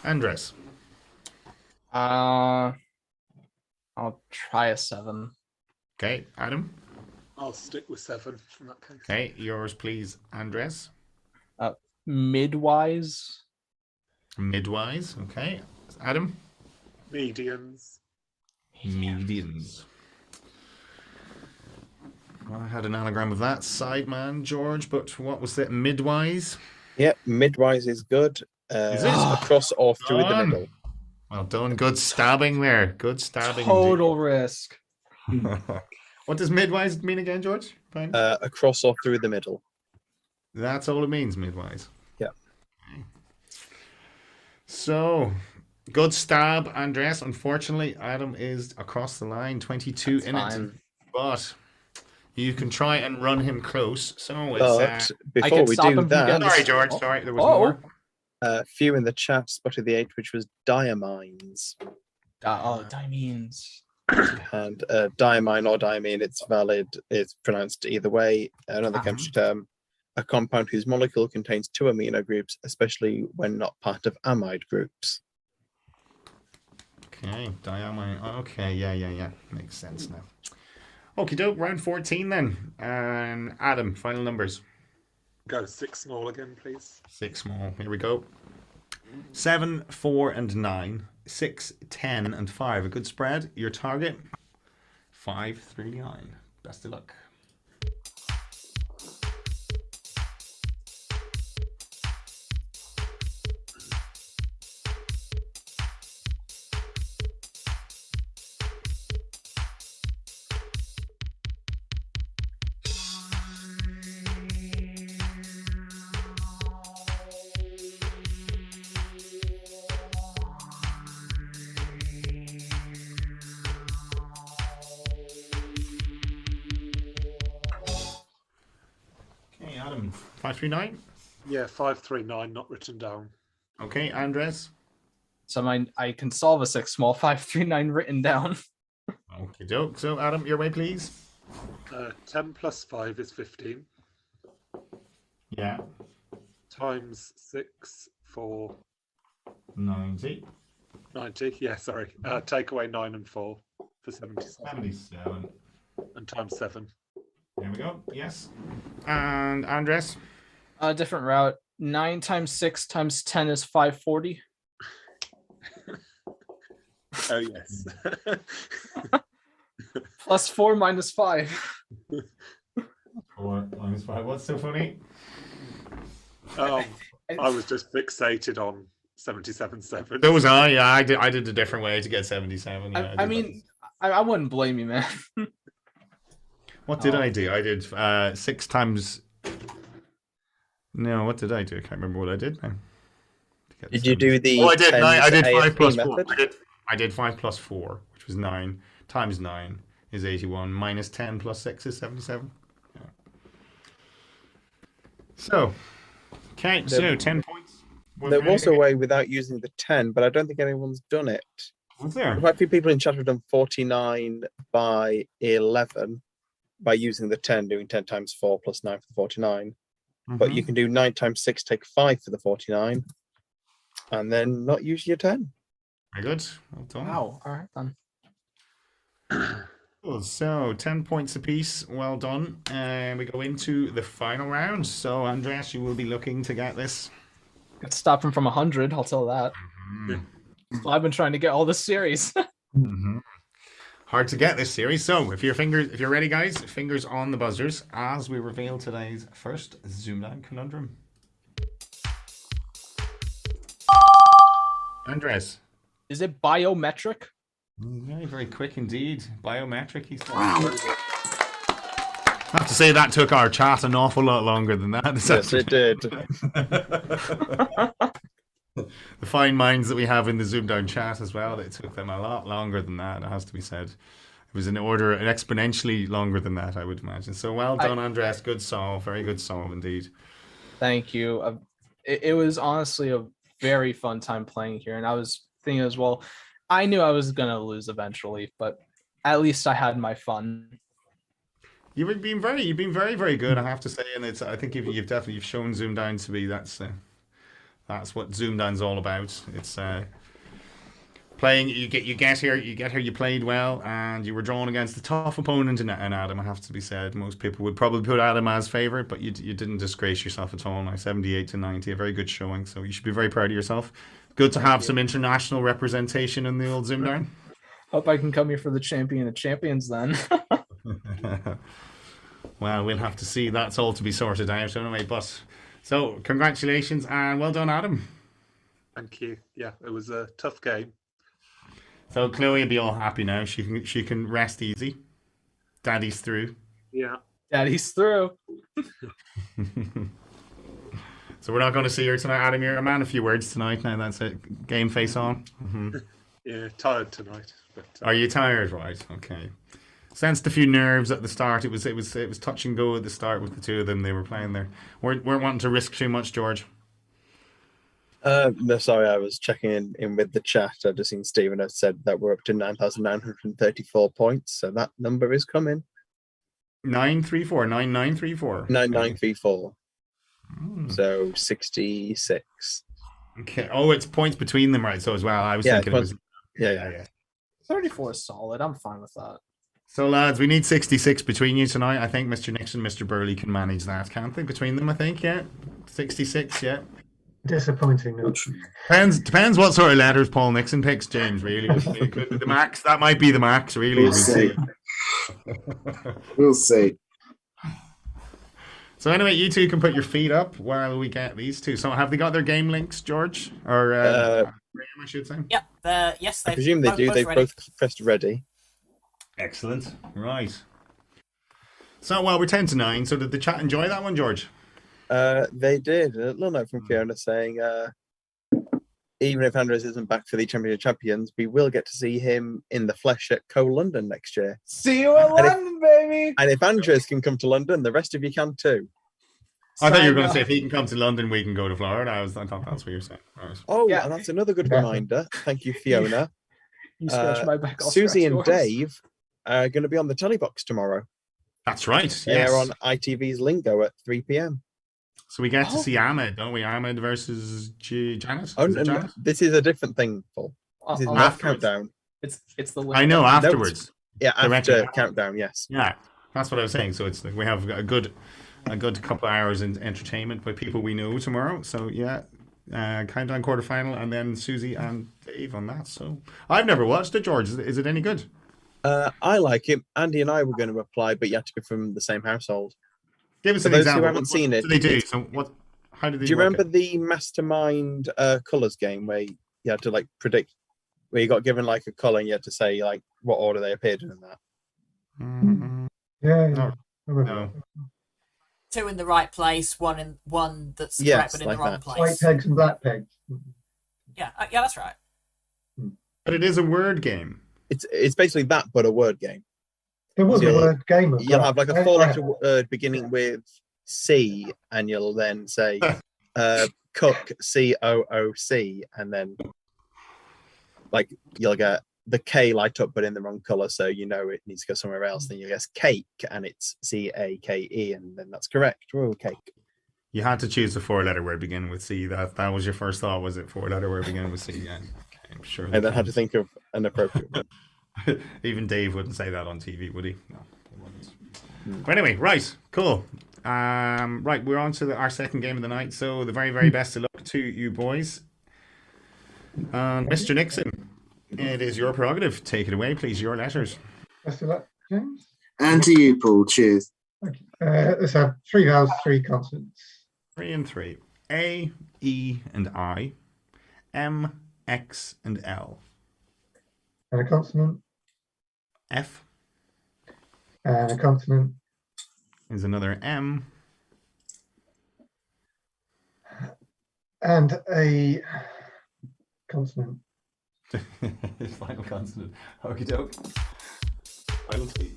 Andres. I'll try a 7. Okay, Adam. I'll stick with 7 in that case. Okay, yours, please, Andres. Midwise. Midwise. Okay, Adam. Medians. Medians. Well, I had an anagram of that, sideman, George, but what was it? Midwise? Yeah, midwise is good. Is it? Across or through the middle. Well done. Good stabbing there. Good stabbing. Total risk. What does midwise mean again, George? Fine. Across or through the middle. That's all it means, midwise. Yeah. Okay. So, good stab, Andres. Unfortunately, Adam is across the line, 22 in it. But you can try and run him close. So it's before we do that, sorry, George. Sorry, there was more. Few in the chat spotted the 8, which was diamines. Diamines. And diamine or diamine, it's valid. It's pronounced either way. Another chemistry term. A compound whose molecule contains 2 amino groups, especially when not part of amide groups. Okay, diamine. Okay, yeah. Makes sense now. Okie doke, round 14 then. And Adam, final numbers. Go 6 small again, please. 6 small. Here we go. 7, 4, and 9. 6, 10, and 5. A good spread. Your target, 5, 3, 9. Best of luck. Adam, 539? Yeah, 539, not written down. Okay, Andres? So I can solve a 6 small, 539 written down. Okay, doke. So, Adam, your way, please. 10 plus 5 is 15. Yeah. Times 6 for 90. 90, yeah, sorry. Take away 9 and 4 for 77. 77. And times 7. There we go. Yes. And Andres? A different route. 9 times 6 times 10 is 540. Oh, yes. Plus 4 minus 5. 4 minus 5. What's so funny? I was just fixated on 77.7. So was I. Yeah, I did a different way to get 77. Yeah, I mean, I wouldn't blame you, man. What did I do? I did 6 times. No, what did I do? I can't remember what I did now. Did you do the? Oh, I did. 9. I did 5 plus 4. Method? I did 5 plus 4, which was 9. Times 9 is 81. Minus 10 plus 6 is 77. Yeah. So, okay. So 10 points. There was a way without using the 10, but I don't think anyone's done it. Was there? Quite a few people in chat have done 49 by 11 by using the 10, doing 10 times 4 plus 9 for the 49. But you can do 9 times 6, take 5 for the 49, and then not use your 10. Very good. Well done. Wow. All right, then. Cool. So 10 points apiece. Well done. And we go into the final round. So, Andreas, you will be looking to get this. Got to stop him from 100, I'll tell that. Well, I've been trying to get all this series. Hard to get this series. So if you're ready, guys, fingers on the buzzers as we reveal today's first ZoomDown conundrum. Andres. Is it biometric? Very, very quick indeed. Biometric, he said. Wow. I have to say that took our chat an awful lot longer than that. Yes, it did. The fine minds that we have in the ZoomDown chat as well, it took them a lot longer than that, it has to be said. It was an exponentially longer than that, I would imagine. So well done, Andres. Good solve. Very good solve indeed. Thank you. It was honestly a very fun time playing here. And I was thinking as well, I knew I was going to lose eventually, but at least I had my fun. You've been very, very good, I have to say. And I think you've shown ZoomDown to be, that's That's what ZoomDown's all about. It's playing. You get here. You played well, and you were drawn against a tough opponent in Adam. I have to be said. Most people would probably put Adam as favourite, but you didn't disgrace yourself at all. Now 78-90, a very good showing. So you should be very proud of yourself. Good to have some international representation in the old ZoomDown. Hope I can come here for the champion of champions then. Well, we'll have to see. That's all to be sorted out anyway. But so congratulations and well done, Adam. Thank you. Yeah, it was a tough game. So Chloe will be all happy now. She can rest easy. Daddy's through. Yeah. Daddy's through. So we're not going to see her tonight, Adam. You're a man of few words tonight. Now that's it. Game face on. Mm-hmm. Yeah, tired tonight. But, Are you tired? Right. Okay. Sensed a few nerves at the start. It was touch and go at the start with the two of them. They were playing there. Weren't wanting to risk too much, George. No, sorry, I was checking in with the chat. I've just seen Stephen has said that we're up to 9,934 points, so that number is coming. 934, 9934. 9934. So 66. Okay. Oh, it's points between them, right? So as well, I was thinking it was. Yeah. 34 is solid. I'm fine with that. So lads, we need 66 between you tonight. I think Mr. Nixon, Mr. Burley can manage that, can't they? Between them, I think. Yeah, 66. Yeah. Disappointing. No. Depends what sort of letters Paul Nixon picks, James. Really, it could be the max. That might be the max. Really, We'll see. We'll see. So anyway, you two can put your feet up while we get these two. So have they got their game links, George? Or Graham, I should say. Yep. Yes, I presume they do. They've both pressed ready. Excellent. Right. So, well, we're 10-9. So did the chat enjoy that one, George? They did. A little note from Fiona saying, even if Andres isn't back for the Championship Champions, we will get to see him in the flesh at Co-London next year. See you in London, baby! And if Andres can come to London, the rest of you can too. I thought you were going to say if he can come to London, we can go to Florida. I thought that's what you were saying. Right. Oh, yeah, and that's another good reminder. Thank you, Fiona. You scratch my back. Susie and Dave are going to be on the Telebox tomorrow. That's right. They're on ITV's Lingo at 3 p.m. So we get to see Ahmed, don't we? Ahmed versus Janet. Oh, no, this is a different thing, Paul. This is not Countdown. It's the. I know afterwards. Yeah, after Countdown. Yes. Yeah, that's what I was saying. So it's we have a good couple of hours in entertainment by people we know tomorrow. So yeah, Countdown quarterfinal, and then Susie and Dave on that. So I've never watched it, George. Is it any good? I like it. Andy and I were going to apply, but you have to be from the same household. Give us For an those example. who haven't seen it, What do they do? So what? How do they? Do you work remember it? the Mastermind colours game where you had to like predict, where you got given like a colour and you had to say like what order they appeared in and that? Yeah. No. Two in the right place, one that's correct but in the wrong that. place. White pegs and black pegs. Yeah, that's right. But it is a word game. It's basically that, but a word game. It was a word game. You'll have like a 4-letter word beginning with C, and you'll then say cook, COOC, and then like you'll get the K light up but in the wrong colour, so you know it needs to go somewhere else. Then you guess cake, and it's CAKE, and then that's correct. Oh, cake. You had to choose a 4-letter word beginning with C. That was your first thought, was it? 4-letter word beginning with C. Yeah. Okay, I'm sure. And then had to think of an appropriate one. Even Dave wouldn't say that on TV, would he? No, he wouldn't. But anyway, right, cool. Right, we're on to our second game of the night. So the very, very best of luck to you boys. Mr. Nixon, it is your prerogative. Take it away, please. Your letters. Best of luck, James. And to you, Paul. Cheers. Okay. Let's have 3 vowels, 3 consonants. 3 and 3. A, E, and I. M, X, and L. And a consonant. F. And a consonant. Is another M. And a consonant. Final consonant. Okie doke. Final T.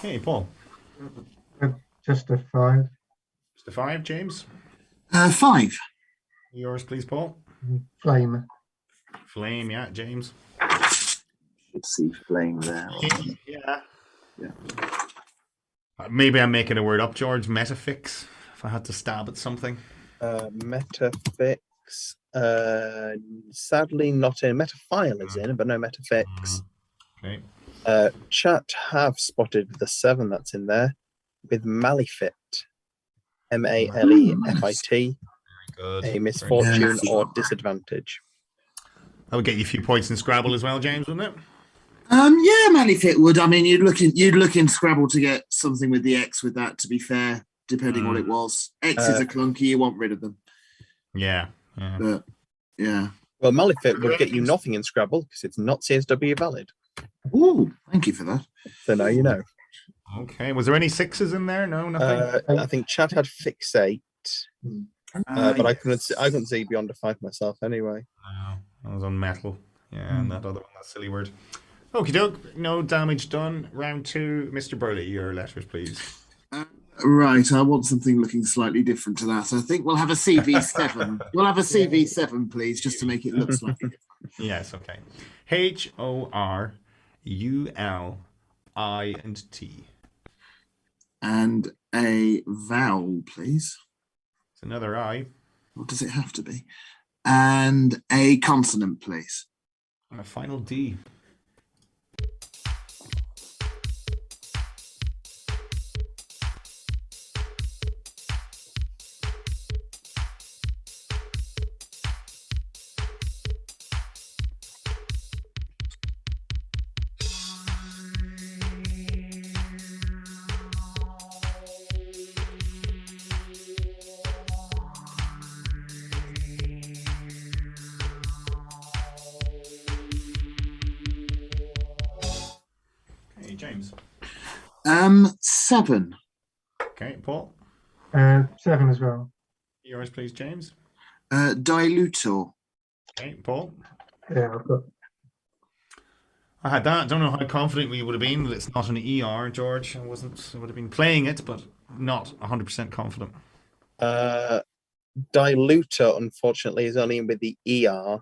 Okay, Paul. Just a 5. Just a 5, James. 5. Yours, please, Paul. Flame. Flame, yeah, James. Should see flame there. Yeah. Yeah. Maybe I'm making a word up, George. Metafix. If I had to stab at something. Metafix. Sadly, not in. Metafile is in, but no Metafix. Okay. Chat have spotted the 7 that's in there with Malefit. Malefit. Good. A misfortune or disadvantage. That would get you a few points in Scrabble as well, James, wouldn't it? Yeah, Malefit would. I mean, you'd look in Scrabble to get something with the X with that, to be fair, depending what it was. X's are clunky, you want rid of them. Yeah. But, yeah. Well, Malefit would get you nothing in Scrabble because it's not CSW valid. Ooh, thank you for that. So now you know. Okay. Was there any 6s in there? No, nothing. I think Chat had Fixate. But I couldn't see beyond a 5 myself anyway. No, I was on metal. Yeah, and that other one, that silly word. Okie doke, no damage done. Round 2, Mr. Burley, your letters, please. Right, I want something looking slightly different to that. I think we'll have a CV7. We'll have a CV7, please, just to make it look slightly different. Yes, okay. HORULI&T. And a vowel, please. It's another I. What does it have to be? And a consonant, please. And a final D. James. 7. Okay, Paul. 7 as well. Yours, please, James. Dilutor. Okay, Paul. Yeah, I've got. I had that. Don't know how confident we would have been that it's not an ER, George. I would have been playing it, but not 100% confident. Dilutor, unfortunately, is only in with the ER.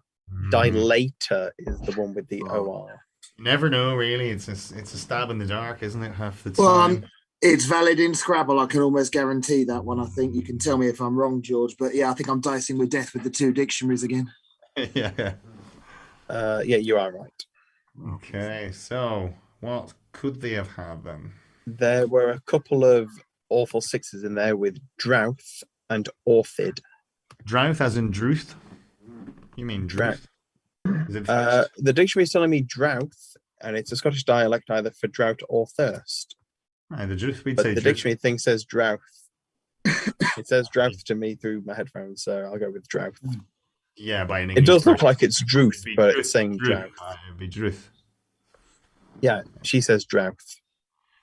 Dilator is the one with the OR. You never know, really. It's a stab in the dark, isn't it? Half the time. Well, it's valid in Scrabble. I can almost guarantee that one. I think you can tell me if I'm wrong, George. But yeah, I think I'm dicing with death with the 2 dictionaries again. Yeah. Yeah, you are right. Okay, so what could they have had then? There were a couple of awful 6s in there with Drouth and Orphid. Drouth as in Druth? You mean Druth? Is it the dictionary is telling me Drouth, and it's a Scottish dialect either for drought or thirst. The Druth, we'd but say the Druth. Dictionary thing says Drouth. It says Drouth to me through my headphones, so I'll go with Drouth. Yeah, by an English It does look version. like it's Druth, but it's saying Druth. Drouth. It'd be Druth. Yeah, she says Drouth.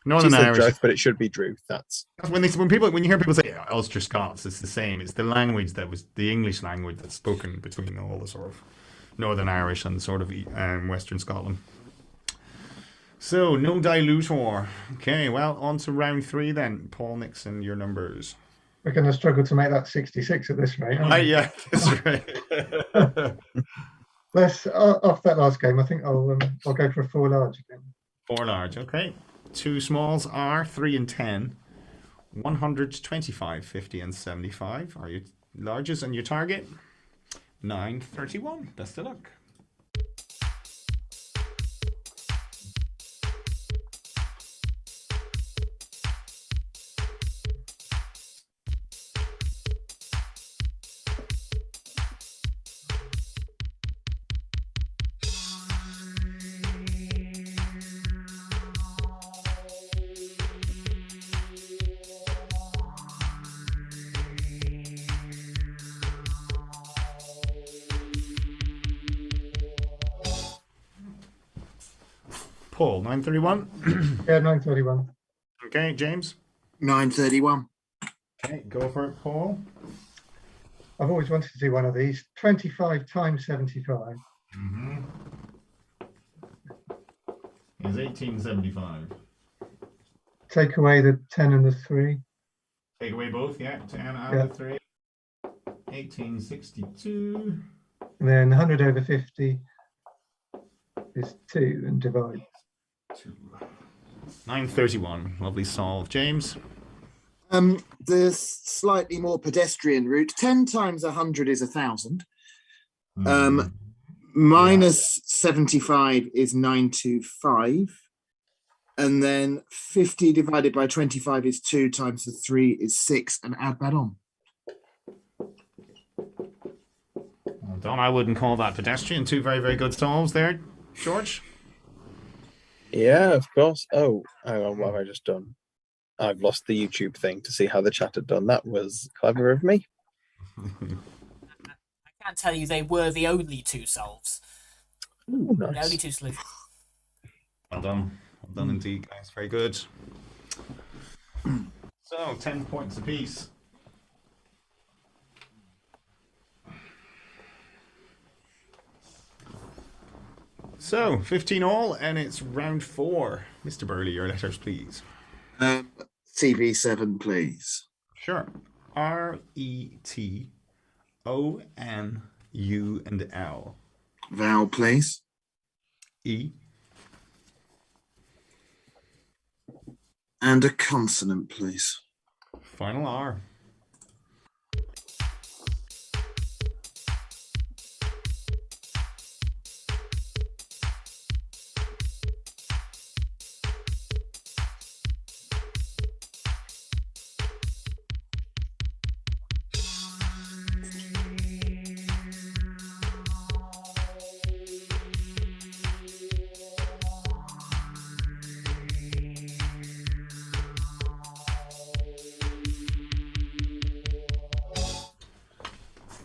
Northern She says Irish. Drouth, but it should be Druth. That's When you hear people say Ulster Scots, it's the same. It's the language that was the English language that's spoken between all the sort of Northern Irish and sort of Western Scotland. So no dilutor. Okay, well on to round 3 then. Paul Nixon, your numbers. We're going to struggle to make that 66 at this rate. aren't we? Yeah, that's right. Let's off that last game. I think I'll go for a 4 large again. 4 large. Okay. 2 smalls are 3 and 10. 100, 25, 50, and 75 are your larges, and your target 931. Best of luck. Paul, 931. Yeah, 931. Okay, James. 931. Okay, go for it, Paul. I've always wanted to do one of these. 25 times 75. Is 1875. take away the 10 and the 3. Take away both, yeah. 10 out of 3. 1862. And then 100 over 50 is 2 and divide. 931. Lovely solve. James? The slightly more pedestrian route. 10 times 100 is 1,000. Minus 75 is 925. And then 50 divided by 25 is 2 times the 3 is 6, and add that on. Well done. I wouldn't call that pedestrian. 2 very, very good solves there. George? Yeah, of course. Oh, hang on, what have I just done? I've lost the YouTube thing to see how the chat had done. That was clever of me. I can tell you they were the only 2 solves. Ooh, nice. The only 2 solutions. Well done. Well done indeed, guys. Very good. So, 10 points apiece. So, 15 all, and it's round 4. Mr. Burley, your letters, please. CV7, please. Sure. R-E-T-O-N-U and L. Vowel, please. E. And a consonant, please. Final R.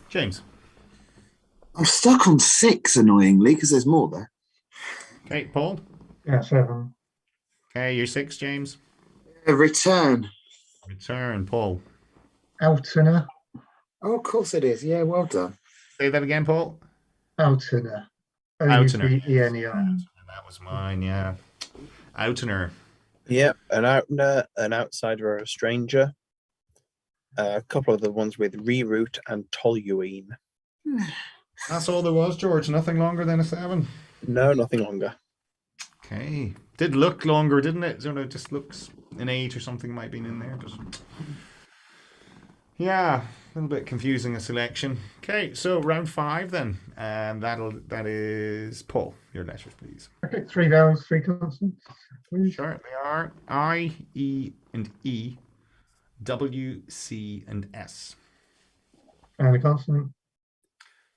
James. I'm stuck on 6, annoyingly, because there's more there. Okay, Paul. Yeah, 7. Okay, you're 6, James. Return. Return, Paul. Outener. Oh, of course it is. Yeah, well done. Say that again, Paul. Outener. Outener. O-U-T-E-N-E-R. That was mine, yeah. Outener. Yep, an outener, an outsider, or a stranger. A couple of the ones with reroute and toluene. That's all there was, George. Nothing longer than a 7. No, nothing longer. Okay. Did look longer, didn't it? So it just looks an 8 or something might be in there. But yeah, a little bit confusing a selection. Okay, so round 5 then. And that is Paul. Your letters, please. Okay, 3 vowels, 3 consonants. Please. Sure, they are I, E, and E. W, C, and S. And a consonant.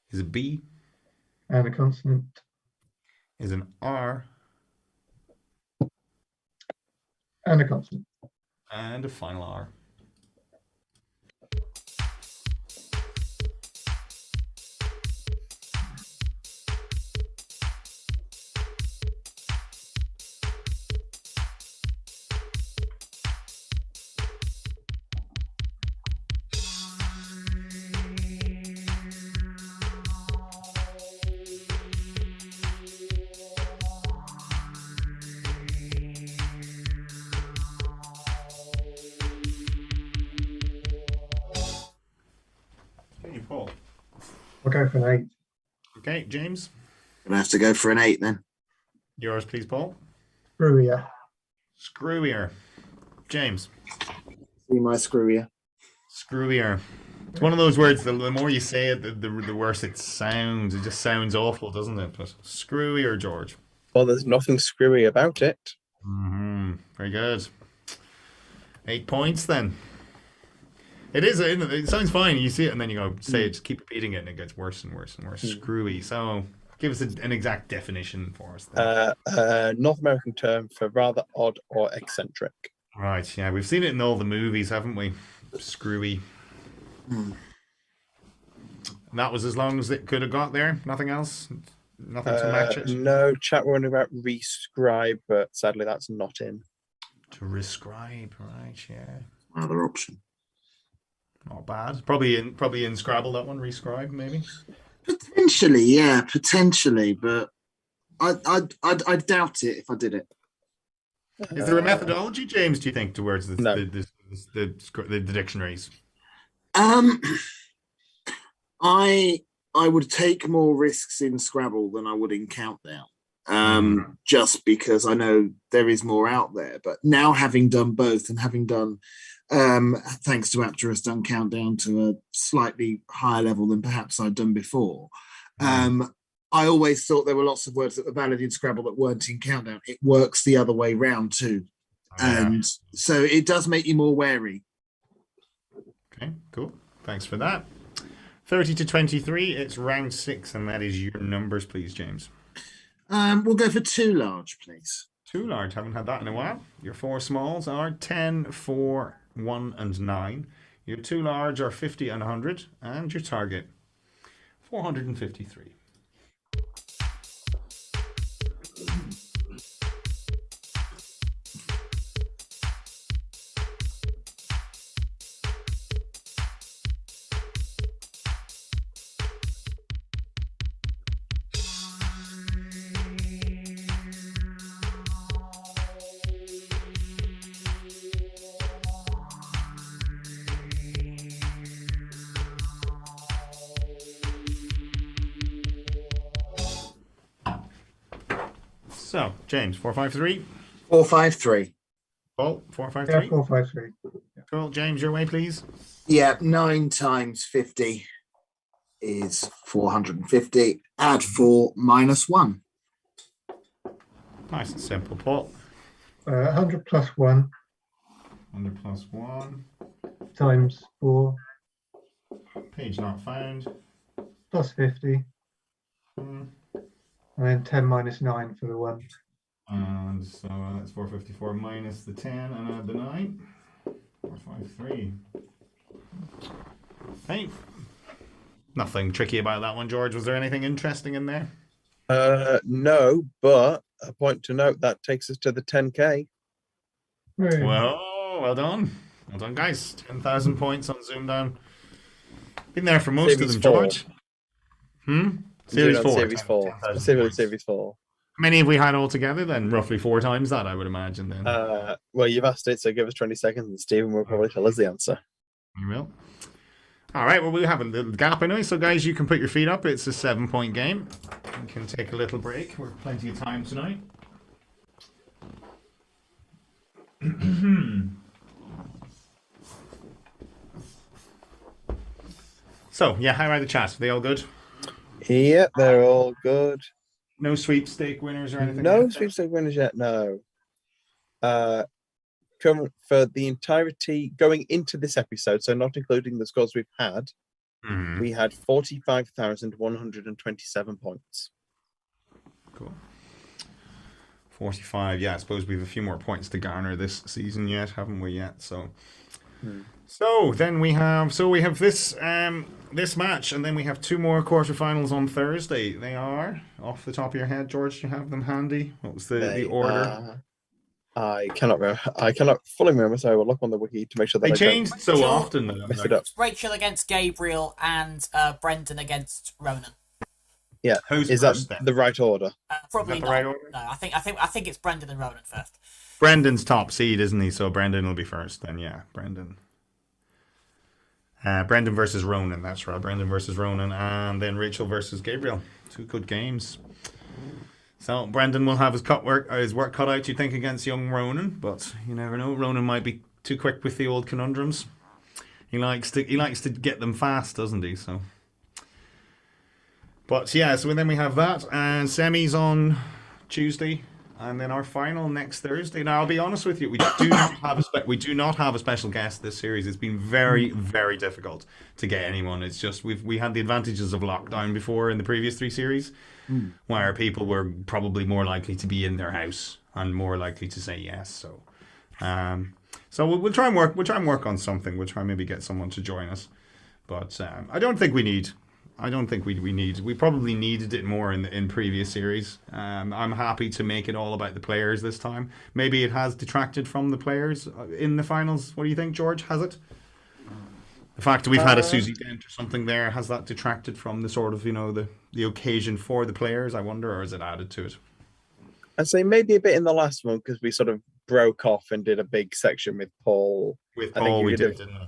Is a B. And a consonant. Is an R. And a consonant. And a final R. Paul. I'll go for an 8. Okay, James. Gonna have to go for an 8 then. Yours, please, Paul. Screwier. Screwier. James. See my screwier. Screwier. It's one of those words, the more you say it, the worse it sounds. It just sounds awful, doesn't it? But screwier, George. Well, there's nothing screwy about it. Very good. 8 points then. It sounds fine. You see it and then you go say it, just keep repeating it and it gets worse and worse and worse. Screwy. So give us an exact definition for us then. North American term for rather odd or eccentric. Right, yeah. We've seen it in all the movies, haven't we? Screwy. That was as long as it could have got there. Nothing else? Nothing to match it? No, chat were about rescribe, but sadly that's not in. To rescribe, right, yeah. Another option. Not bad. Probably in Scrabble, that one, rescribe, maybe? Potentially, yeah, but I doubt it if I did it. Is there a methodology, James, do you think, towards No. the dictionaries? I would take more risks in Scrabble than I would in Countdown. Just because I know there is more out there. But now having done both and having done, thanks to Apterus, done Countdown to a slightly higher level than perhaps I'd done before, I always thought there were lots of words that were valid in Scrabble that weren't in Countdown. It works the other way round too. And so it does make you more wary. Okay, cool. Thanks for that. 30 to 23, it's round 6, and that is your numbers, please, James. We'll go for 2 large, please. 2 large, haven't had that in a while. Your 4 smalls are 10, 4, 1, and 9. Your 2 large are 50 and 100, and your target 453. So, James, 453. 453. Paul, 453. Yeah, 453. Cool. James, your way, please. Yeah, 9 times 50 is 450. Add 4 minus 1. Nice and simple, Paul. 100 plus 1 100 plus 1. times 4 Page not found. plus 50. And then 10 minus 9 for the 1. And so that's 454 minus the 10 and add the 9. 453. Hey. Nothing tricky about that one, George. Was there anything interesting in there? No, but a point to note that takes us to the 10K. Well done. Well done, guys. 10,000 points on ZoomDown. Been there for most Series of them, 4. George. Series 4. Series 4. Specifically Series 4. How many have we had altogether then? Roughly 4 times that, I would imagine then. Well, you've asked it, so give us 20 seconds and Stephen will probably tell us the answer. You will. All right, well, we have a little gap anyway, so guys, you can put your feet up. It's a 7-point game. We can take a little break. We're plenty of time tonight. So, yeah, how are the chats? Are they all good? Yeah, they're all good. No sweepstake winners or anything? No sweepstake winners yet, no. For the entirety, going into this episode, so not including the scores we've had, we had 45,127 points. Cool. 45, yeah, I suppose we have a few more points to garner this season yet, haven't we yet? So then we have this this match, and then we have 2 more quarterfinals on Thursday. They are, off the top of your head, George, do you have them handy? What was the order? I cannot fully remember, so I will look on the wiki to make sure that they changed so often. Mess it up. Rachel against Gabriel and Brendan against Ronan. Yeah, is that the right order? Probably not. Right order? No, I think it's Brendan and Ronan first. Brendan's top seed, isn't he? So Brendan will be first. Then yeah, Brendan. Brendan versus Ronan. That's right. Brendan versus Ronan, and then Rachel versus Gabriel. 2 good games. So Brendan will have his work cut out, you think, against young Ronan, but you never know. Ronan might be too quick with the old conundrums. He likes to get them fast, doesn't he? So, but yeah. So then we have that, and semis on Tuesday, and then our final next Thursday. Now I'll be honest with you, we do not have a special guest this series. It's been very, very difficult to get anyone. It's just we had the advantages of lockdown before in the previous 3 series. Where people were probably more likely to be in their house and more likely to say yes. So, we'll try and work. We'll try and work on something. We'll try and maybe get someone to join us. But I don't think we need. We probably needed it more in previous series. I'm happy to make it all about the players this time. Maybe it has detracted from the players in the finals. What do you think, George? Has it? The fact that we've had a Susie Dent or something there, has that detracted from the sort of, the occasion for the players, I wonder, or has it added to it? I'd say maybe a bit in the last one because we sort of broke off and did a big section with Paul. With Paul, we did, didn't we?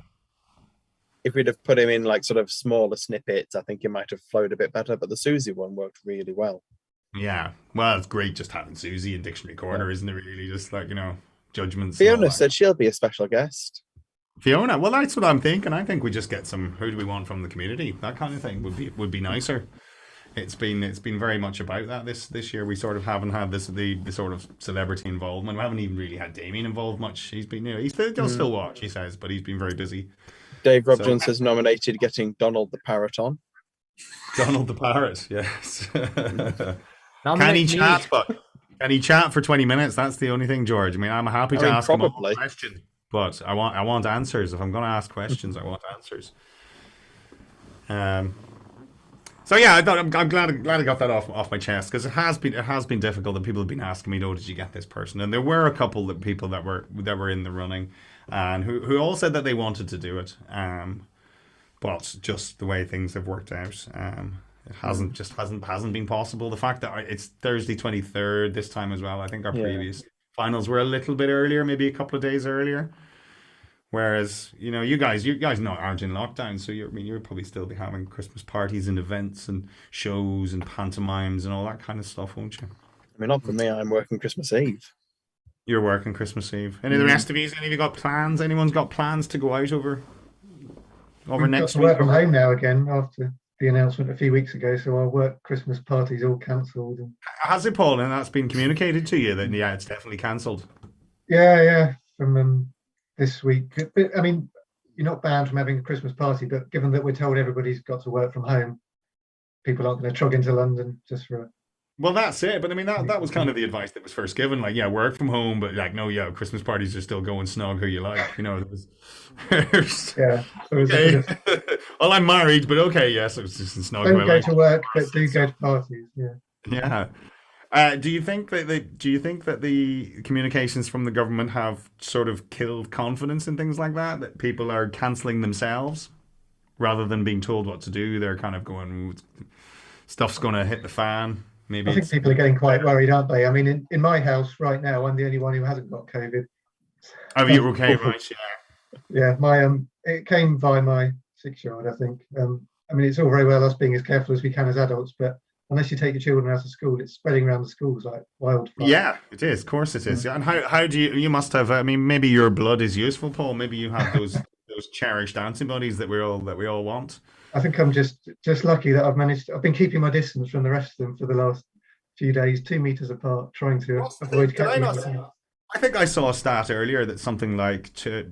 If we'd have put him in like sort of smaller snippets, I think it might have flowed a bit better. But the Susie one worked really well. Yeah, well, it's great just having Susie in Dictionary Corner, isn't it? Really, just like judgments. Fiona said she'll be a special guest. Fiona, well, that's what I'm thinking. I think we just get some. Who do we want from the community? That kind of thing would be nicer. It's been very much about that this year. We sort of haven't had the sort of celebrity involvement. We haven't even really had Damien involved much. He's been he'll still watch, he says, but he's been very busy. Dave Robjohns has nominated getting Donald the Parrot on. Donald the Parrot, yes. Can he chat? But can he chat for 20 minutes? That's the only thing, George. I mean, I'm happy to ask him a question, but I want answers. If I'm going to ask questions, I want answers. So yeah, I'm glad I got that off my chest, because it has been difficult, and people have been asking me, did you get this person? And there were a couple of people that were in the running, and who all said that they wanted to do it, but just the way things have worked out, it hasn't been possible. The fact that it's Thursday 23rd this time as well. I think our previous finals were a little bit earlier, maybe a couple of days earlier. Whereas, you guys aren't in lockdown, so you'll probably still be having Christmas parties and events and shows and pantomimes and all that kind of stuff, won't you? I mean, not for me. I'm working Christmas Eve. You're working Christmas Eve. Any of the rest of you? Any of you got plans? Anyone's got plans to go out over next week? Work from home now again after the announcement a few weeks ago. So our work Christmas parties all cancelled. Has it, Paul? And that's been communicated to you that it's definitely cancelled. Yeah. From this week, but I mean, you're not banned from having a Christmas party, but given that we're told everybody's got to work from home, people aren't going to trog into London just for. Well, that's it. But I mean, that was kind of the advice that was first given. Like, work from home, but Christmas parties are still going snug who you like. Okay. Well, I'm married, but okay, yes, it was just snug. Don't go to work, but do go to parties. Yeah. Yeah. Do you think that the communications from the government have sort of killed confidence in things like that? That people are cancelling themselves rather than being told what to do? They're kind of going, stuff's going to hit the fan. Maybe I think people are getting quite worried, aren't they? I mean, in my house right now, I'm the only one who hasn't got COVID. Oh, you're okay, right? Yeah. My it came via my 6-year-old, I think. I mean, it's all very well us being as careful as we can as adults, but unless you take your children out of school, it's spreading around the schools like wildfire. Yeah, it is. Of course it is. And how do you must have, I mean, maybe your blood is useful, Paul. Maybe you have those cherished antibodies that we all want. I think I'm just lucky that I've been keeping my distance from the rest of them for the last few days, 2 meters apart, trying to avoid catching everything. I think I saw a stat earlier that something like 2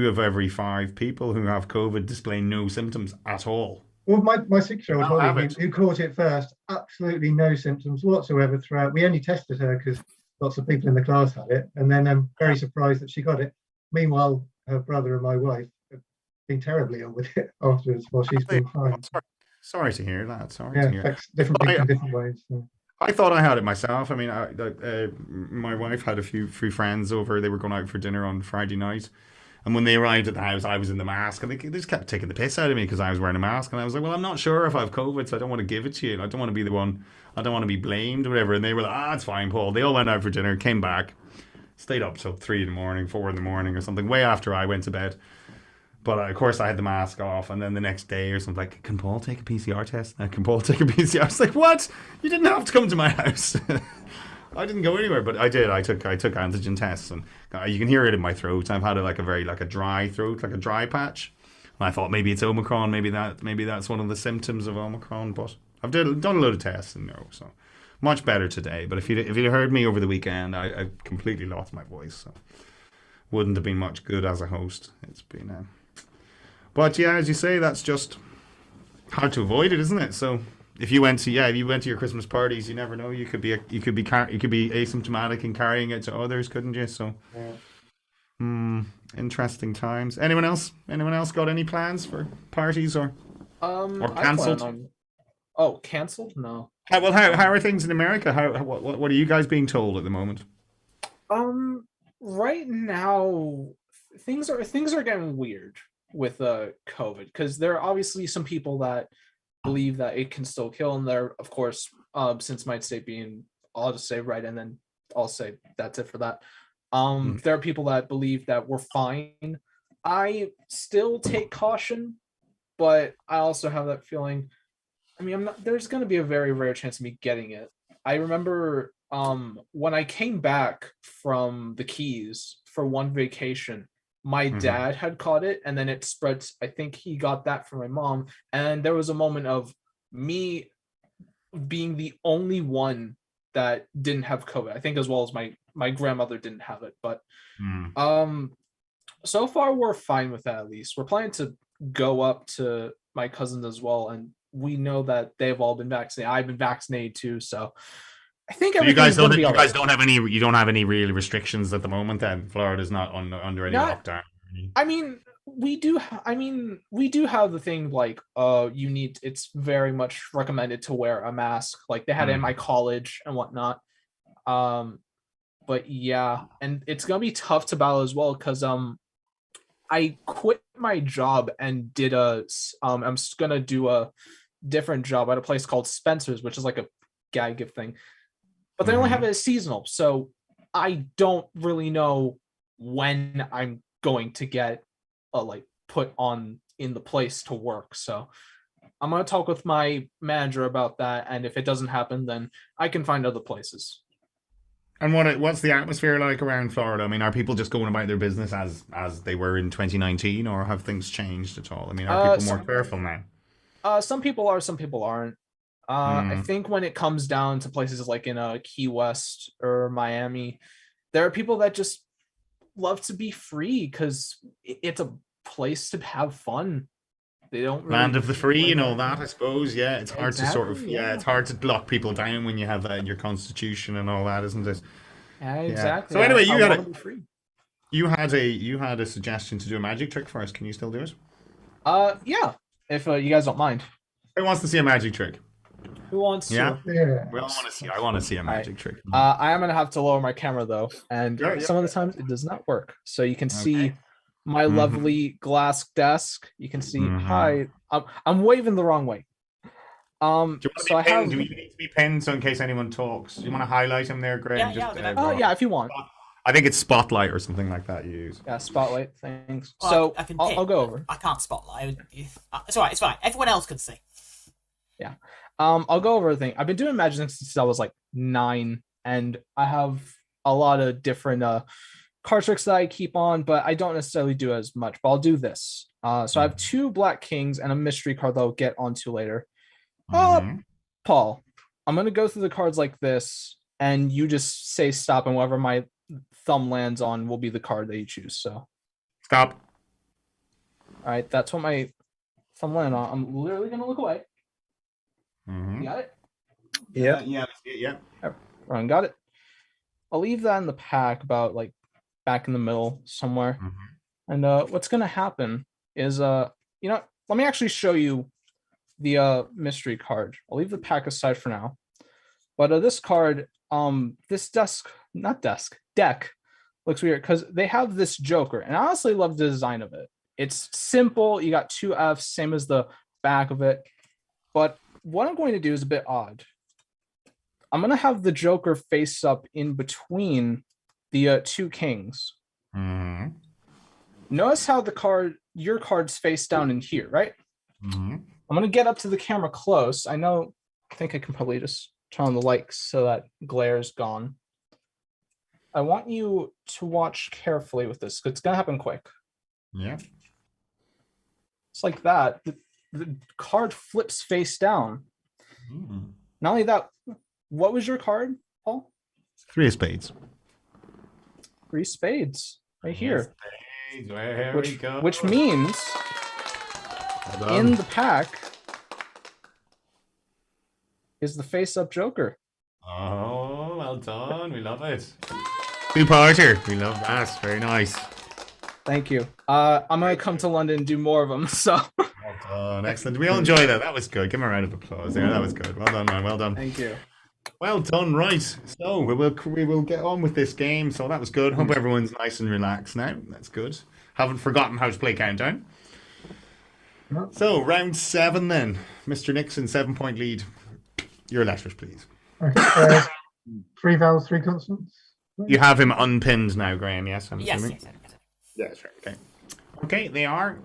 of every 5 people who have COVID display no symptoms at all. Well, my 6-year-old Holly, who caught it first, absolutely no symptoms whatsoever throughout. We only tested her because lots of people in the class had it, and then I'm very surprised that she got it. Meanwhile, her brother and my wife have been terribly ill with it afterwards, while she's been fine. Sorry to hear that. It affects different people in different ways. So. I thought I had it myself. I mean, my wife had a few friends over. They were going out for dinner on Friday night. And when they arrived at the house, I was in the mask, and they just kept taking the piss out of me because I was wearing a mask. And I was like, well, I'm not sure if I have COVID, so I don't want to give it to you. I don't want to be the one. I don't want to be blamed or whatever. And they were like, it's fine, Paul. They all went out for dinner, came back, stayed up till 3 a.m, 4 a.m. or something, way after I went to bed. But of course, I had the mask off. And then the next day or something, like, can Paul take a PCR test? Can Paul take a PCR? I was like, what? You didn't have to come to my house. I didn't go anywhere, but I did. I took antigen tests, and you can hear it in my throat. I've had a dry throat, like a dry patch. And I thought maybe it's Omicron, maybe that's one of the symptoms of Omicron. But I've done a load of tests, and so much better today. But if you'd heard me over the weekend, I completely lost my voice, so wouldn't have been much good as a host. It's been, but yeah, as you say, that's just hard to avoid it, isn't it? So. If you went to your Christmas parties, you never know. You could be asymptomatic and carrying it to others, couldn't you? So, interesting times. Anyone else got any plans for parties or cancelled? Cancelled? No. How are things in America? What are you guys being told at the moment? Right now, things are getting weird with COVID, because there are obviously some people that believe that it can still kill, and there, of course, since my state being, I'll just say right, and then I'll say that's it for that. There are people that believe that we're fine. I still take caution, but I also have that feeling. I mean, there's going to be a very rare chance of me getting it. I remember when I came back from the Keys for one vacation, my dad had caught it, and then it spread. I think he got that from my mom, and there was a moment of me being the only one that didn't have COVID. I think as well as my grandmother didn't have it, but so far we're fine with that. At least we're planning to go up to my cousins as well, and we know that they've all been vaccinated. I've been vaccinated too, so I think you guys don't have any real restrictions at the moment. Then Florida's not under any lockdown. I mean, we do have the thing like it's very much recommended to wear a mask. Like they had it in my college and whatnot. But yeah, and it's gonna be tough to battle as well because I quit my job and did I'm gonna do a different job at a place called Spencer's, which is like a gag gift thing, but they only have it as seasonal, so I don't really know when I'm going to get put on in the place to work. So I'm gonna talk with my manager about that, and if it doesn't happen, then I can find other places. And what's the atmosphere like around Florida? I mean, are people just going about their business as they were in 2019, or have things changed at all? I mean, are people more careful now? Some people are, some people aren't. I think when it comes down to places like in Key West or Miami, there are people that just love to be free because it's a place to have fun. They don't really land of the free and all that, I suppose. Yeah, it's hard to sort of it's hard to lock people down when you have that in your constitution and all that, isn't it? Yeah, exactly. So anyway, you had a suggestion to do a magic trick for us. Can you still do it? Yeah, if you guys don't mind. Who wants to see a magic trick? Who wants to? Yeah. We all want to see. I want to see a magic trick. I am gonna have to lower my camera though, and some of the times it does not work. So you can see my lovely glass desk. You can see hi. I'm waving the wrong way. Do you need to be pinned so in case anyone talks? Do you want to highlight him there, Greg? Yeah, if you want. I think it's Spotlight or something like that you use. Yeah, Spotlight. Thanks. Well, so I'll go over. I can't Spotlight. It's all right. It's fine. Everyone else can see. Yeah. I'll go over the thing. I've been doing magic since I was like 9, and I have a lot of different card tricks that I keep on, but I don't necessarily do as much. But I'll do this. So I have 2 Black Kings and a mystery card that I'll get onto later. Paul, I'm gonna go through the cards like this, and you just say stop, and whatever my thumb lands on will be the card that you choose. So stop. All right, that's what my thumb landed on. I'm literally gonna look away. You got it? Yeah. Ron got it. I'll leave that in the pack about like back in the middle somewhere. And what's gonna happen is let me actually show you the mystery card. I'll leave the pack aside for now. But this card, this deck looks weird because they have this Joker, and I honestly love the design of it. It's simple. You got 2 Fs, same as the back of it. But what I'm going to do is a bit odd. I'm going to have the Joker face up in between the 2 kings. Notice how your card's face down in here, right? I'm going to get up to the camera close. I think I can probably just turn on the lights so that glare's gone. I want you to watch carefully with this because it's going to happen quick. Yeah. It's like that. The card flips face down. Not only that, what was your card, Paul? 3 of spades. 3 spades, right here. Spades. There we go. Which means in the pack is the face-up Joker. Oh, well done. We love it. 2-parter. We love that. Very nice. Thank you. I'm going to come to London and do more of them, so... Well done. Excellent. We all enjoy that. That was good. Give him a round of applause there. That was good. Well done, man. Well done. Thank you. Well done. Right. So we will get on with this game. So that was good. Hope everyone's nice and relaxed now. That's good. Haven't forgotten how to play Countdown. So round 7 then. Mr. Nixon, 7-point lead. Your letters, please. Okay. 3 vowels, 3 consonants. You have him unpinned now, Graham, yes? I'm Yes, assuming? yes. Yeah, that's right. Okay. Okay, they are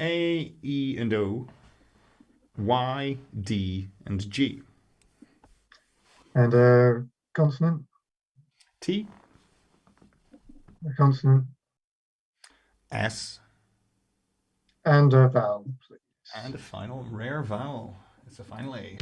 A, E, and O, Y, D, and G. And a consonant. T, A consonant. S, And a vowel, please. and a final rare vowel. It's a final A.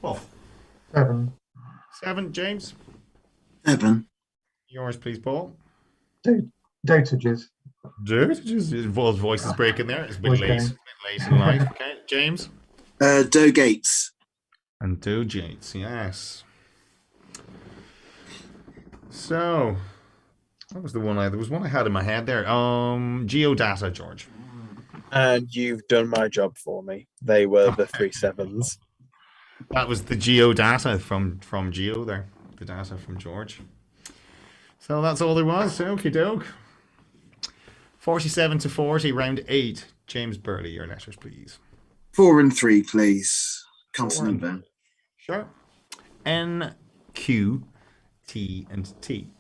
Paul. 7. 7, James. 7. Yours, please, Paul. Dotages. Paul's voice is breaking there. It's a bit late in life. Okay, James. Doe Gates. And Dojates, yes. So, what was the one there was one I had in my head there. Geodata, George. And you've done my job for me. They were the 3 7s. That was the Geodata from Geo there. The data from George. So that's all there was. Okie doke. 47 to 40, round 8. James Burley, your letters, please. 4 and 3, please. Consonant vowel. Sure. N, Q, T, and T.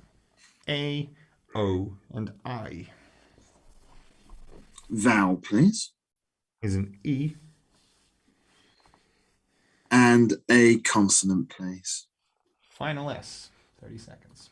A, O, and I. Vowel, please. Is an E. And a consonant, please. Final S. 30 seconds.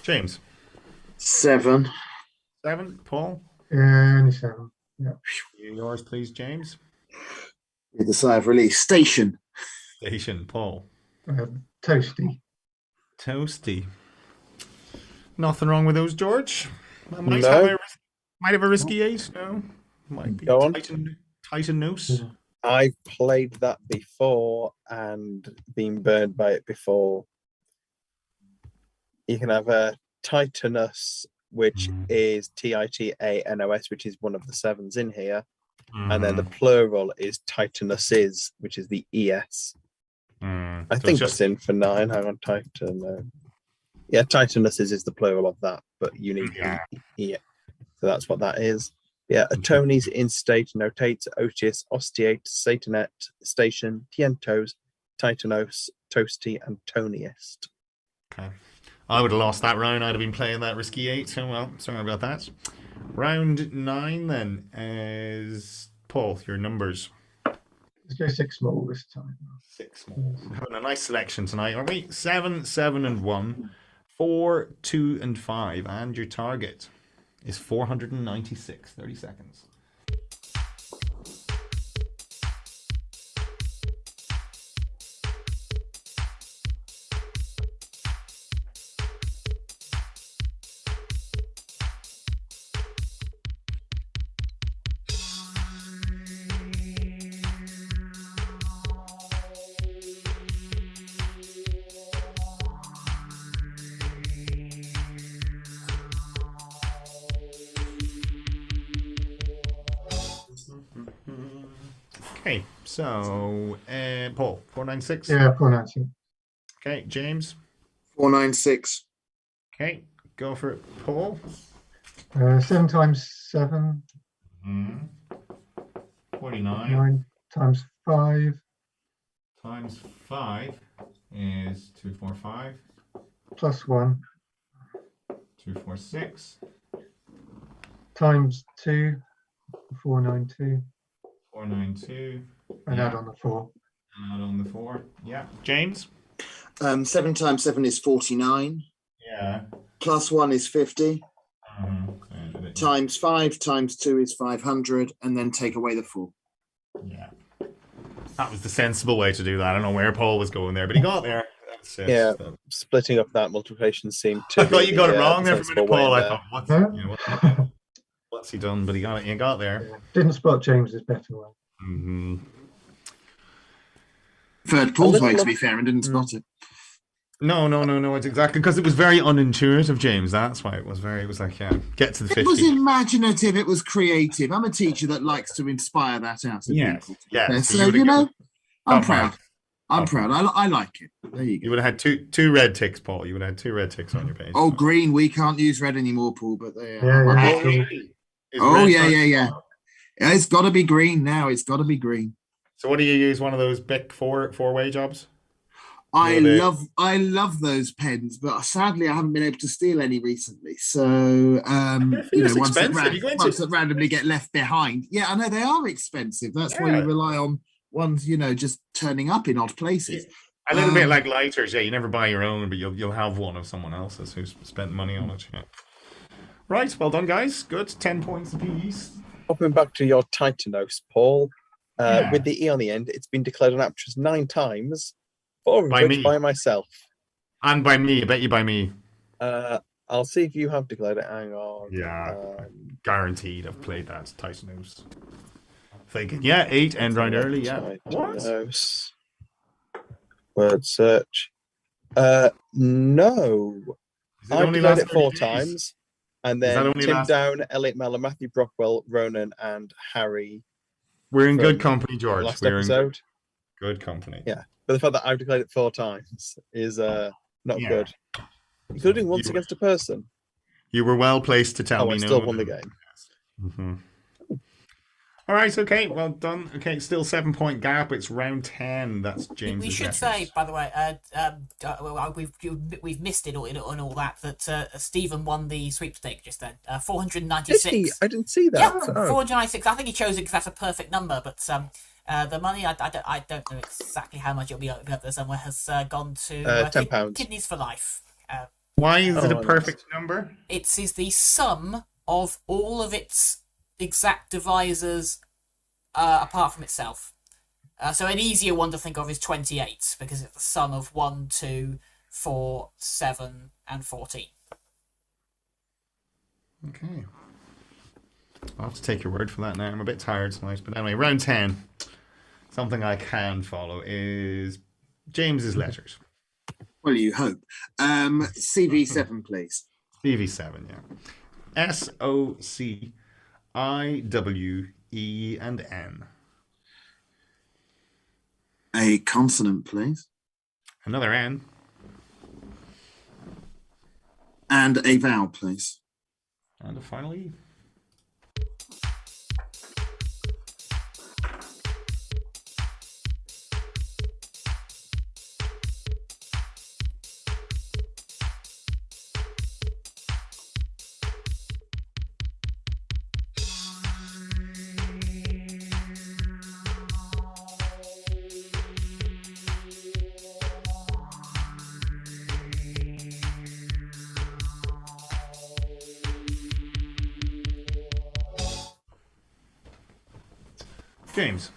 James. 7. 7. Paul. Only 7. Yeah. Yours, please, James. With the sigh of relief. Station. Station. Paul. Toasty. Toasty. Nothing wrong with those, George. I might have a risky 8. No. Might be Go on. Titan Nose. I've played that before and been burned by it before. You can have a Titanus, which is Titanos, which is one of the 7s in here. And then the plural is Titanuses, which is the ES. I think that's in for 9. Hang on, Titan. Yeah, Titanuses is the plural of that, but you need E. So that's what that is. Yeah, Atones, Instate, Notates, Otius, Ostiate, Satanet, Station, Tientos, Titanos, Toasty, and Toniest. Okay. I would have lost that round. I'd have been playing that risky 8. So, well, sorry about that. Round 9 then is Paul, your numbers. Let's go 6 small this time. 6 small. We're having a nice selection tonight, aren't we? 7, 7, and 1. 4, 2, and 5. And your target is 496. 30 seconds. Okay, so Paul, 496. Yeah, 496. Okay, James. 496. Okay, go for it, Paul. 7 times 7. 49. 9 times 5. Times 5 is 245. Plus 1. 246. Times 2. 492. 492. And add on the 4. And add on the 4. Yeah. James? 7 times 7 is 49. Yeah. Plus 1 is 50. Mm-hmm. Times 5 times 2 is 500, and then take away the 4. Yeah. That was the sensible way to do that. I don't know where Paul was going there, but he got there. That's it. Yeah, So. splitting up that multiplication seemed to I thought you got it wrong there for a minute, Paul. I thought, what's he done? But he got it. He got there. Yeah. Didn't spot James's better way. Mm-hmm. Third Paul's way, to be fair, and didn't spot it. No. It's exactly because it was very unintuitive, James. That's why it was like, get to the 50. It was imaginative. It was creative. I'm a teacher that likes to inspire that out of people. Yeah. So, I'm proud. I'm proud. I like it. There you go. You would have had two red ticks, Paul. You would have had 2 red ticks on your page. Oh, green. We can't use red anymore, Paul, but they Yeah. It's got to be green now. It's got to be green. So what do you use? One of those big four-way jobs? I love those pens, but sadly I haven't been able to steal any recently. So ones that randomly get left behind. Yeah, I know they are expensive. That's why you rely on ones, just turning up in odd places. A little bit like lighters. Yeah, you never buy your own, but you'll have one of someone else's who's spent money on it. Yeah. Right, well done, guys. Good, 10 points apiece. Hopping back to your Titanos, Paul. With the E on the end, it's been declared an actress 9 times. 4 of which by myself. And by me. I bet you by me. I'll see if you have declared it. Hang on. Yeah. Guaranteed I've played that. Titanos. Thinking, 8, end round early, yeah. Titanos. Word search. No. I've declared it 4 times. And then Tim Down, Elliot Mellor, Matthew Brockwell, Ronan, and Harry. We're in good company, George. Last episode. Good company. Yeah. But the fact that I've declared it 4 times is not good. Including once against a person. You were well placed to tell me no. I still won the game. Mm-hmm. All right, okay, well done. Okay, still 7-point gap. It's round 10. That's James. We should say, by the way, we've missed it and all that Stephen won the sweepstake just then. 496. I didn't see that. Yeah, 496. I think he chose it because that's a perfect number, but the money, I don't know exactly how much it'll be up there somewhere, has gone to £10. Kidneys for Life. Why is it a perfect number? It is the sum of all of its exact divisors apart from itself. So an easier one to think of is 28 because it's the sum of 1, 2, 4, 7, and 14. Okay. I'll have to take your word for that now. I'm a bit tired tonight. But anyway, round 10. Something I can follow is James's letters. Well, you hope. CV7, please. CV7, yeah. SOC. I, W, E, and N. A consonant, please. Another N. And a vowel, please. And a final E. James.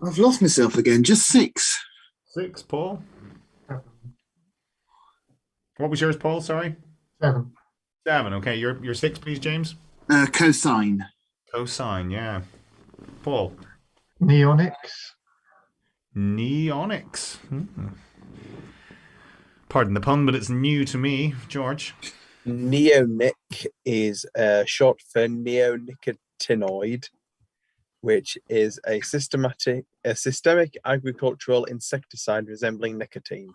I've lost myself again. Just 6. 6, Paul. What was yours, Paul? Sorry. 7. 7. Okay, your 6, please, James. Cosine. Cosine, yeah. Paul. Neonics. Neonics. Pardon the pun, but it's new to me, George. Neonic is short for neonicotinoid, which is a systemic agricultural insecticide resembling nicotine.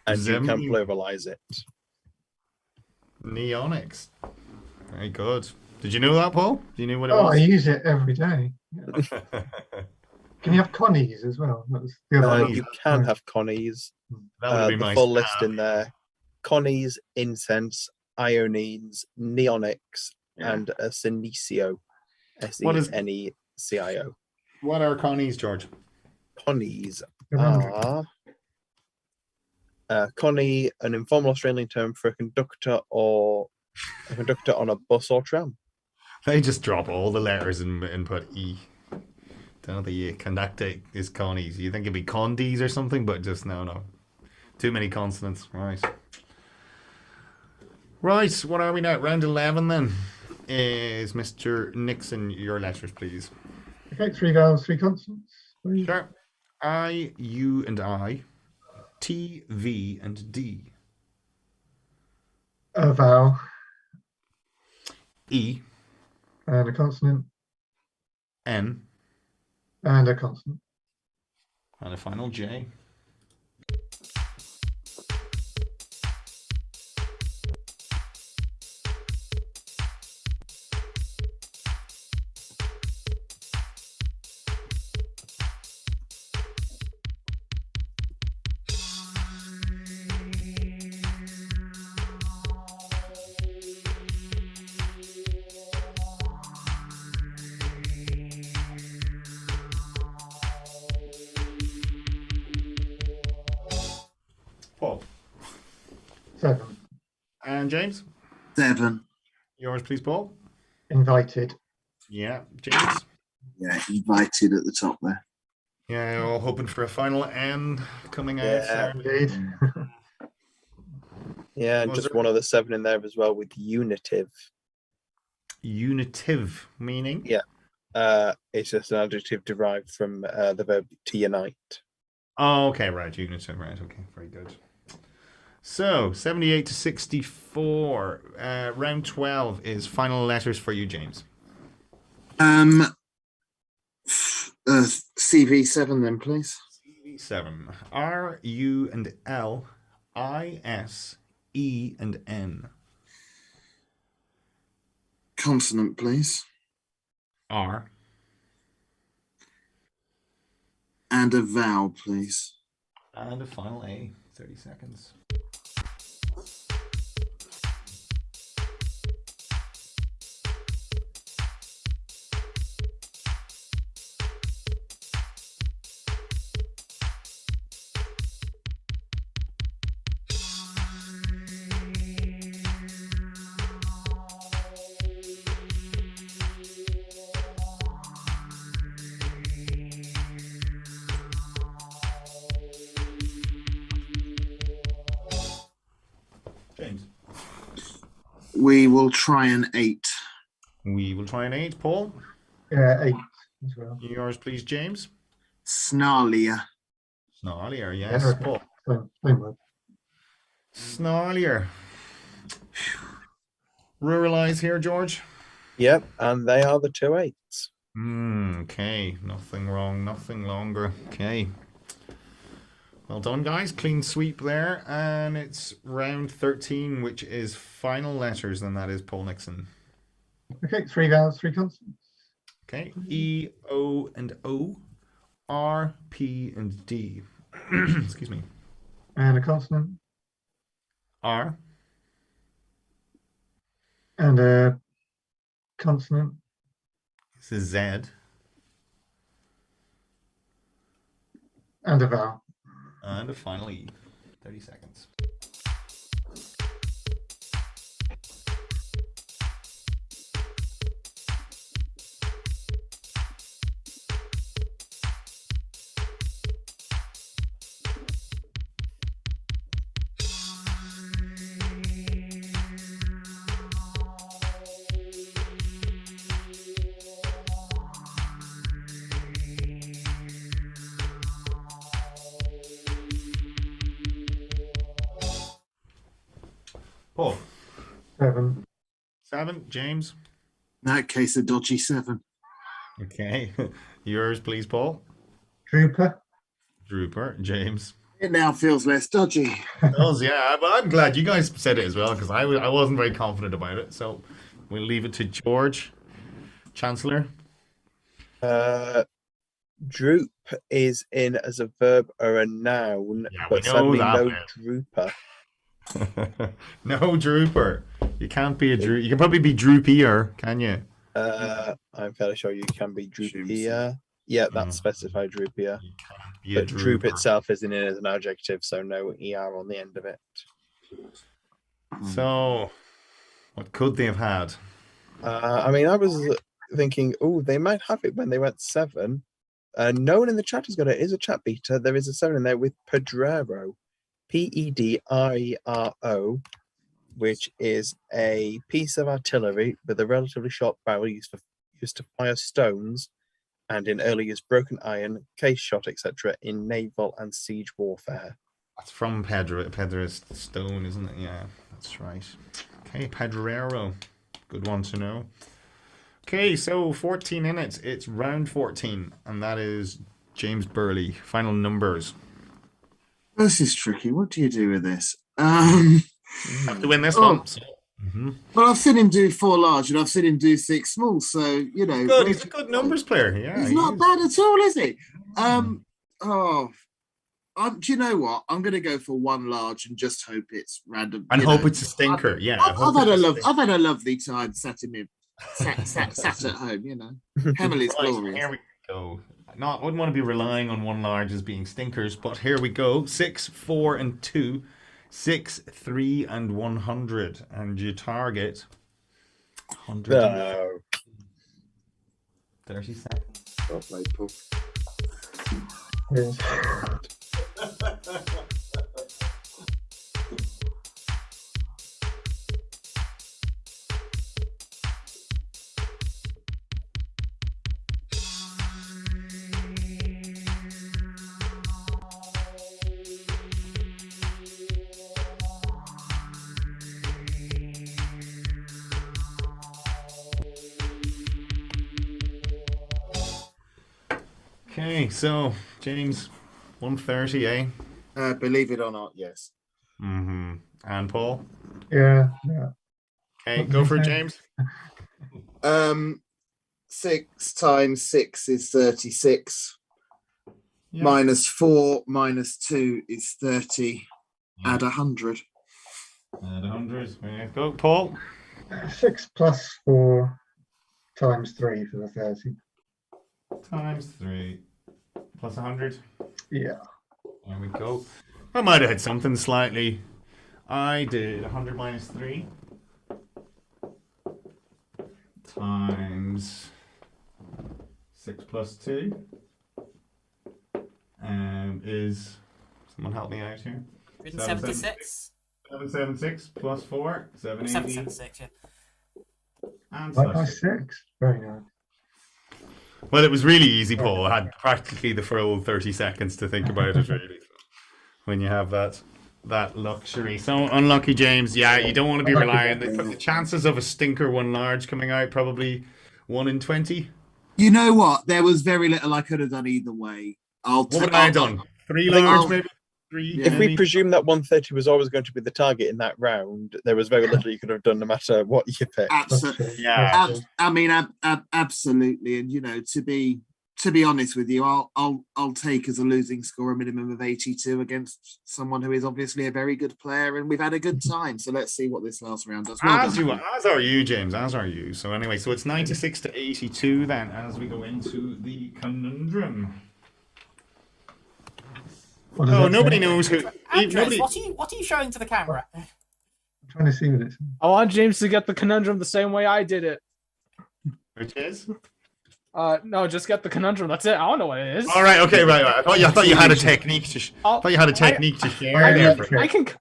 And you can pluralize it. Neonics. Very good. Did you know that, Paul? Do you know what it was? Oh, I use it every day. Yeah. Can you have connies as well? That was the other one. You can have connies. That would be the full list in there. Connies, incense, ionines, neonics, and a senecio. SENECIO. What are connies, George? Connies are Connie, an informal Australian term for a conductor on a bus or tram. They just drop all the letters and put E. Don't the conductor is Connie's. You think it'd be Condies or something, but just no. Too many consonants. Right. Right, what are we now? Round 11 then. Is Mr. Nixon, your letters, please. Okay, 3 vowels, 3 consonants. Please. Sure. I, U, and I. T, V, and D. A vowel. E. And a consonant. N. And a consonant. And a final J. Paul. 7. And James? 7. Yours, please, Paul. Invited. Yeah, James? Yeah, invited at the top there. Yeah, all hoping for a final N coming out. Yeah, indeed. Yeah, and Was just there- one other 7 in there as well with unitive. Unitive, meaning? Yeah. It's just an adjective derived from the verb to unite. Oh, okay, right. Unitive, right. Okay, very good. So, 78 to 64. Round 12 is final letters for you, James. CV7 then, please. CV7. R, U, and L. I, S, E, and N. Consonant, please. R. And a vowel, please. And a final A. 30 seconds. James. We will try an 8. We will try an 8. Paul. Yeah, 8 as well. Yours, please, James. Snarlier. Snarlier, yes. Yeah, okay. Paul. Same word. Snarlier. Ruralize here, George. Yep, and they are the 2 8s. Okay, nothing wrong, nothing longer. Okay. Well done, guys. Clean sweep there. And it's round 13, which is final letters, and that is Paul Nixon. Okay, 3 vowels, 3 consonants. Okay. E, O, and O. R, P, and D. Excuse me. And a consonant. R. And a consonant. This is Z. And a vowel. And a final E. 30 seconds. Paul. 7. 7. James. In that case, a dodgy 7. Okay. Yours, please, Paul. Drooper. Drooper. James. It now feels less dodgy. It does, yeah. But I'm glad you guys said it as well, because I wasn't very confident about it. So we'll leave it to George. Chancellor. Droop is in as a verb or a noun, Yeah, we but know sadly that no bit. drooper. No drooper. You can't be a droop. You can probably be droopier, can you? I'm fairly sure you can be droopier. Yeah, that's specified droopier. But droop itself isn't in as an adjective, so no ER on the end of it. So, what could they have had? I was thinking, they might have it when they went 7. No one in the chat has got it. It is a chat beta. There is a 7 in there with Pedrero. Pedrero, which is a piece of artillery with a relatively short barrel used to fire stones, and in early use broken iron, case shot, etc. in naval and siege warfare. That's from Pedro's Stone, isn't it? Yeah, that's right. Okay, Pedrero. Good one to know. Okay, so 14 in it. It's round 14, and that is James Burley. Final numbers. This is tricky. What do you do with this? Have to win this one. So. Well, I've seen him do 4 large, and I've seen him do 6 small. So good. He's a good numbers player. Yeah, he's not bad at all, is he? Do you know what? I'm going to go for 1 large and just hope it's random. And hope it's a stinker. I've had a lovely time sat at home. Hemily's glorious. Here we go. I wouldn't want to be relying on 1 large as being stinkers, but here we go. 6, 4, and 2. 6, 3, and 100, and you target 100. No. 30 seconds. Well played, Paul. Yes. Okay, so James, 130, eh? Believe it or not, yes. Mm-hmm. And Paul? Yeah. Okay, go for it, James. 6 times 6 is 36. Yeah. Minus 4 minus 2 is 30. Yeah. Add 100. Add 100. Yeah. Go, Paul. 6 plus 4 times 3 for the 30. Times 3 plus 100. Yeah. There we go. I might have had something slightly. I did 100 minus 3 times 6 plus 2 is, someone help me out here. 176. 776 plus 4, 780. 776, yeah. And By 6. Very nice. Well, it was really easy, Paul. I had practically the full 30 seconds to think about it, really. When you have that luxury. So unlucky, James. Yeah, you don't want to be relying. The chances of a stinker 1 large coming out, probably 1 in 20. You know what? There was very little I could have done either way. What would I have done? 3 large, maybe? 3? If we presume that 130 was always going to be the target in that round, there was very little you could have done no matter what you picked. Absolutely. Yeah. Absolutely. And to be honest with you, I'll take as a losing score a minimum of 82 against someone who is obviously a very good player, and we've had a good time. So let's see what this last round does. As are you, James. As are you. So anyway, so it's 96 to 82 then as we go into the conundrum. Nobody knows who. Andres, what are you showing to the camera? I'm trying to see what it's. I want James to get the conundrum the same way I did it. Which is? No, just get the conundrum. That's it. I don't know what it is. All right. Okay. Right. I thought you had a technique to. Thought you had a technique to share.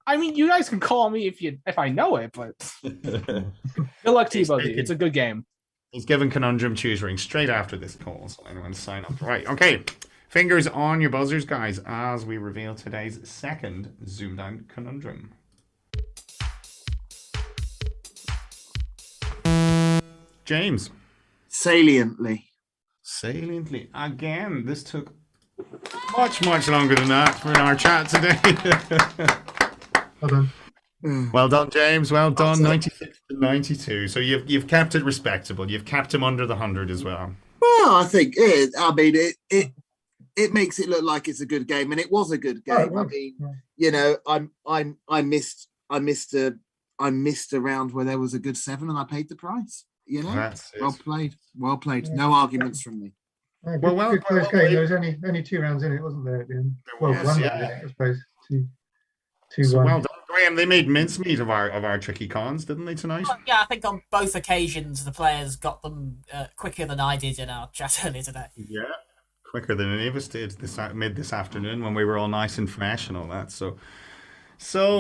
I mean, you guys can call me if I know it, but good luck to you both. It's a good game. He's giving conundrum tutoring straight after this call, so anyone sign up. Right. Okay. Fingers on your buzzers, guys, as we reveal today's second ZoomDown conundrum. James. Saliently. Again, this took much longer than that for our chat today. Well done. Well done, James. Well done. 96 to 92. So you've kept it respectable. You've kept him under the 100 as well. Well, I think it makes it look like it's a good game, and it was a good game. I mean, I missed a round where there was a good 7, and I paid the price. Well played. No arguments from me. Good close game. There was only 2 rounds in it, wasn't there? At the end? Well, 1 round in it, I suppose. Two, so 1. well done, Graham. They made mincemeat of our tricky cons, didn't they, tonight? Well, yeah, I think on both occasions the players got them quicker than I did in our chat earlier today. Yeah, quicker than any of us did this afternoon when we were all nice and fresh and all that. So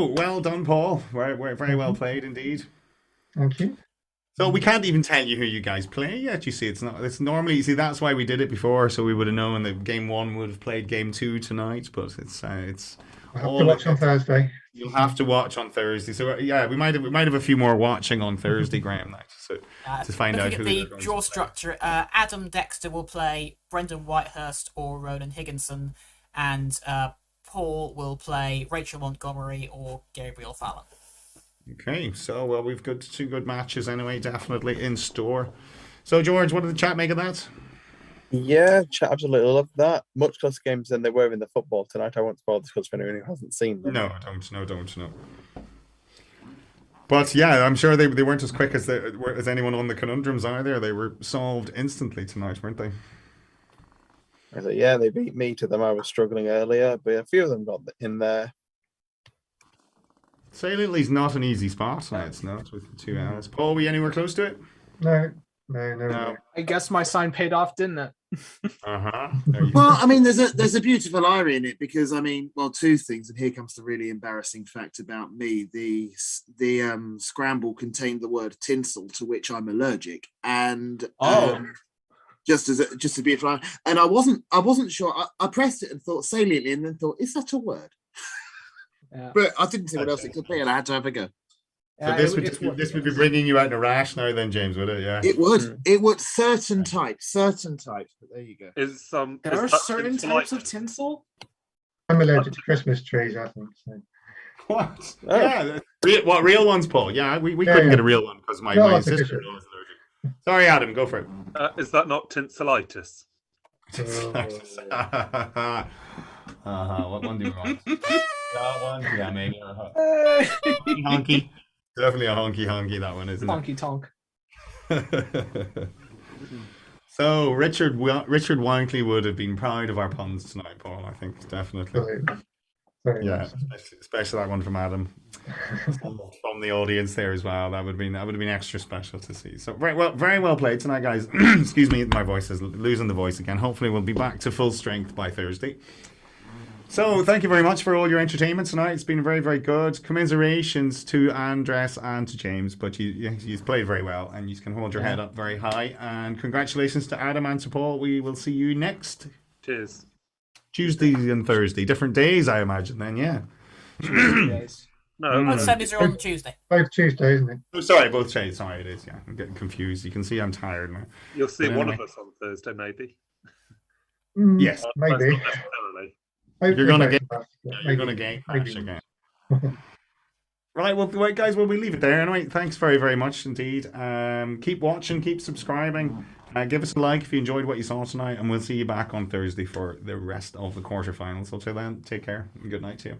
well done, Paul. Very well played indeed. Thank you. So we can't even tell you who you guys play yet. You see, it's normally, you see, that's why we did it before, so we would have known that game 1 would have played game 2 tonight. But it's I'll have to watch on Thursday. You'll have to watch on Thursday. So yeah, we might have a few more watching on Thursday, Graham. So to find out who the draw structure. Adam Dexter will play Brendan Whitehurst or Ronan Higginson, and Paul will play Rachel Montgomery or Gabriel Fallon. Okay, so well, we've got 2 good matches anyway, definitely in store. So George, what did the chat make of that? Yeah, chat absolutely loved that. Much closer games than they were in the football tonight. I won't spoil the scores for anyone who hasn't seen them. No, don't. But yeah, I'm sure they weren't as quick as anyone on the conundrums either. They were solved instantly tonight, weren't they? Yeah, they beat me to them. I was struggling earlier, but a few of them got in there. Saliently's not an easy spot. No, it's not with the 2 hours. Paul, were you anywhere close to it? No. I guess my sign paid off, didn't it? Well, I mean, there's a beautiful irony in it because, I mean, well, 2 things, and here comes the really embarrassing fact about me. The scramble contained the word tinsel, to which I'm allergic, and just to be fine. And I wasn't sure. I pressed it and thought saliently, and then thought, is that a word? Yeah. But I didn't see what else it could be, and I had to have a go. So this would be bringing you out in a rash now, then, James, would it? Yeah. It would. It would certain types. But there you go. There are certain types of tinsel. I'm allergic to Christmas trees, I think. So. What? Oh. Yeah. What real ones, Paul? Yeah, we couldn't get a real one because my sister was allergic. Sorry, Adam, go for it. Is that not tinselitis? What one do you want? That one? Yeah, maybe. Honky. Definitely a honky, that one, isn't Honky tonk. So, Richard Wankley would have been proud of our puns tonight, Paul, I think, definitely. Yeah, especially that one from Adam. From the audience there as well. That would have been extra special to see. So very well played tonight, guys. Excuse me, my voice is losing the voice again. Hopefully we'll be back to full strength by Thursday. So thank you very much for all your entertainment tonight. It's been very, very good. Commiserations to Andres and to James, but you played very well and you can hold your head up very high. And congratulations to Adam and to Paul. We will see you next Tuesday and Thursday. Different days, I imagine then, yeah. No, both semis are on Tuesday. Both Tuesday, isn't it? Oh, sorry, both days. Sorry, it is, yeah. I'm getting confused. You can see I'm tired now. You'll see one of us on Thursday, maybe. Yes. Maybe. You're gonna gain crash again. Right, well, guys, we leave it there anyway. Thanks very, very much indeed. Keep watching, keep subscribing. Give us a like if you enjoyed what you saw tonight, and we'll see you back on Thursday for the rest of the quarterfinals. So till then, take care and good night to you.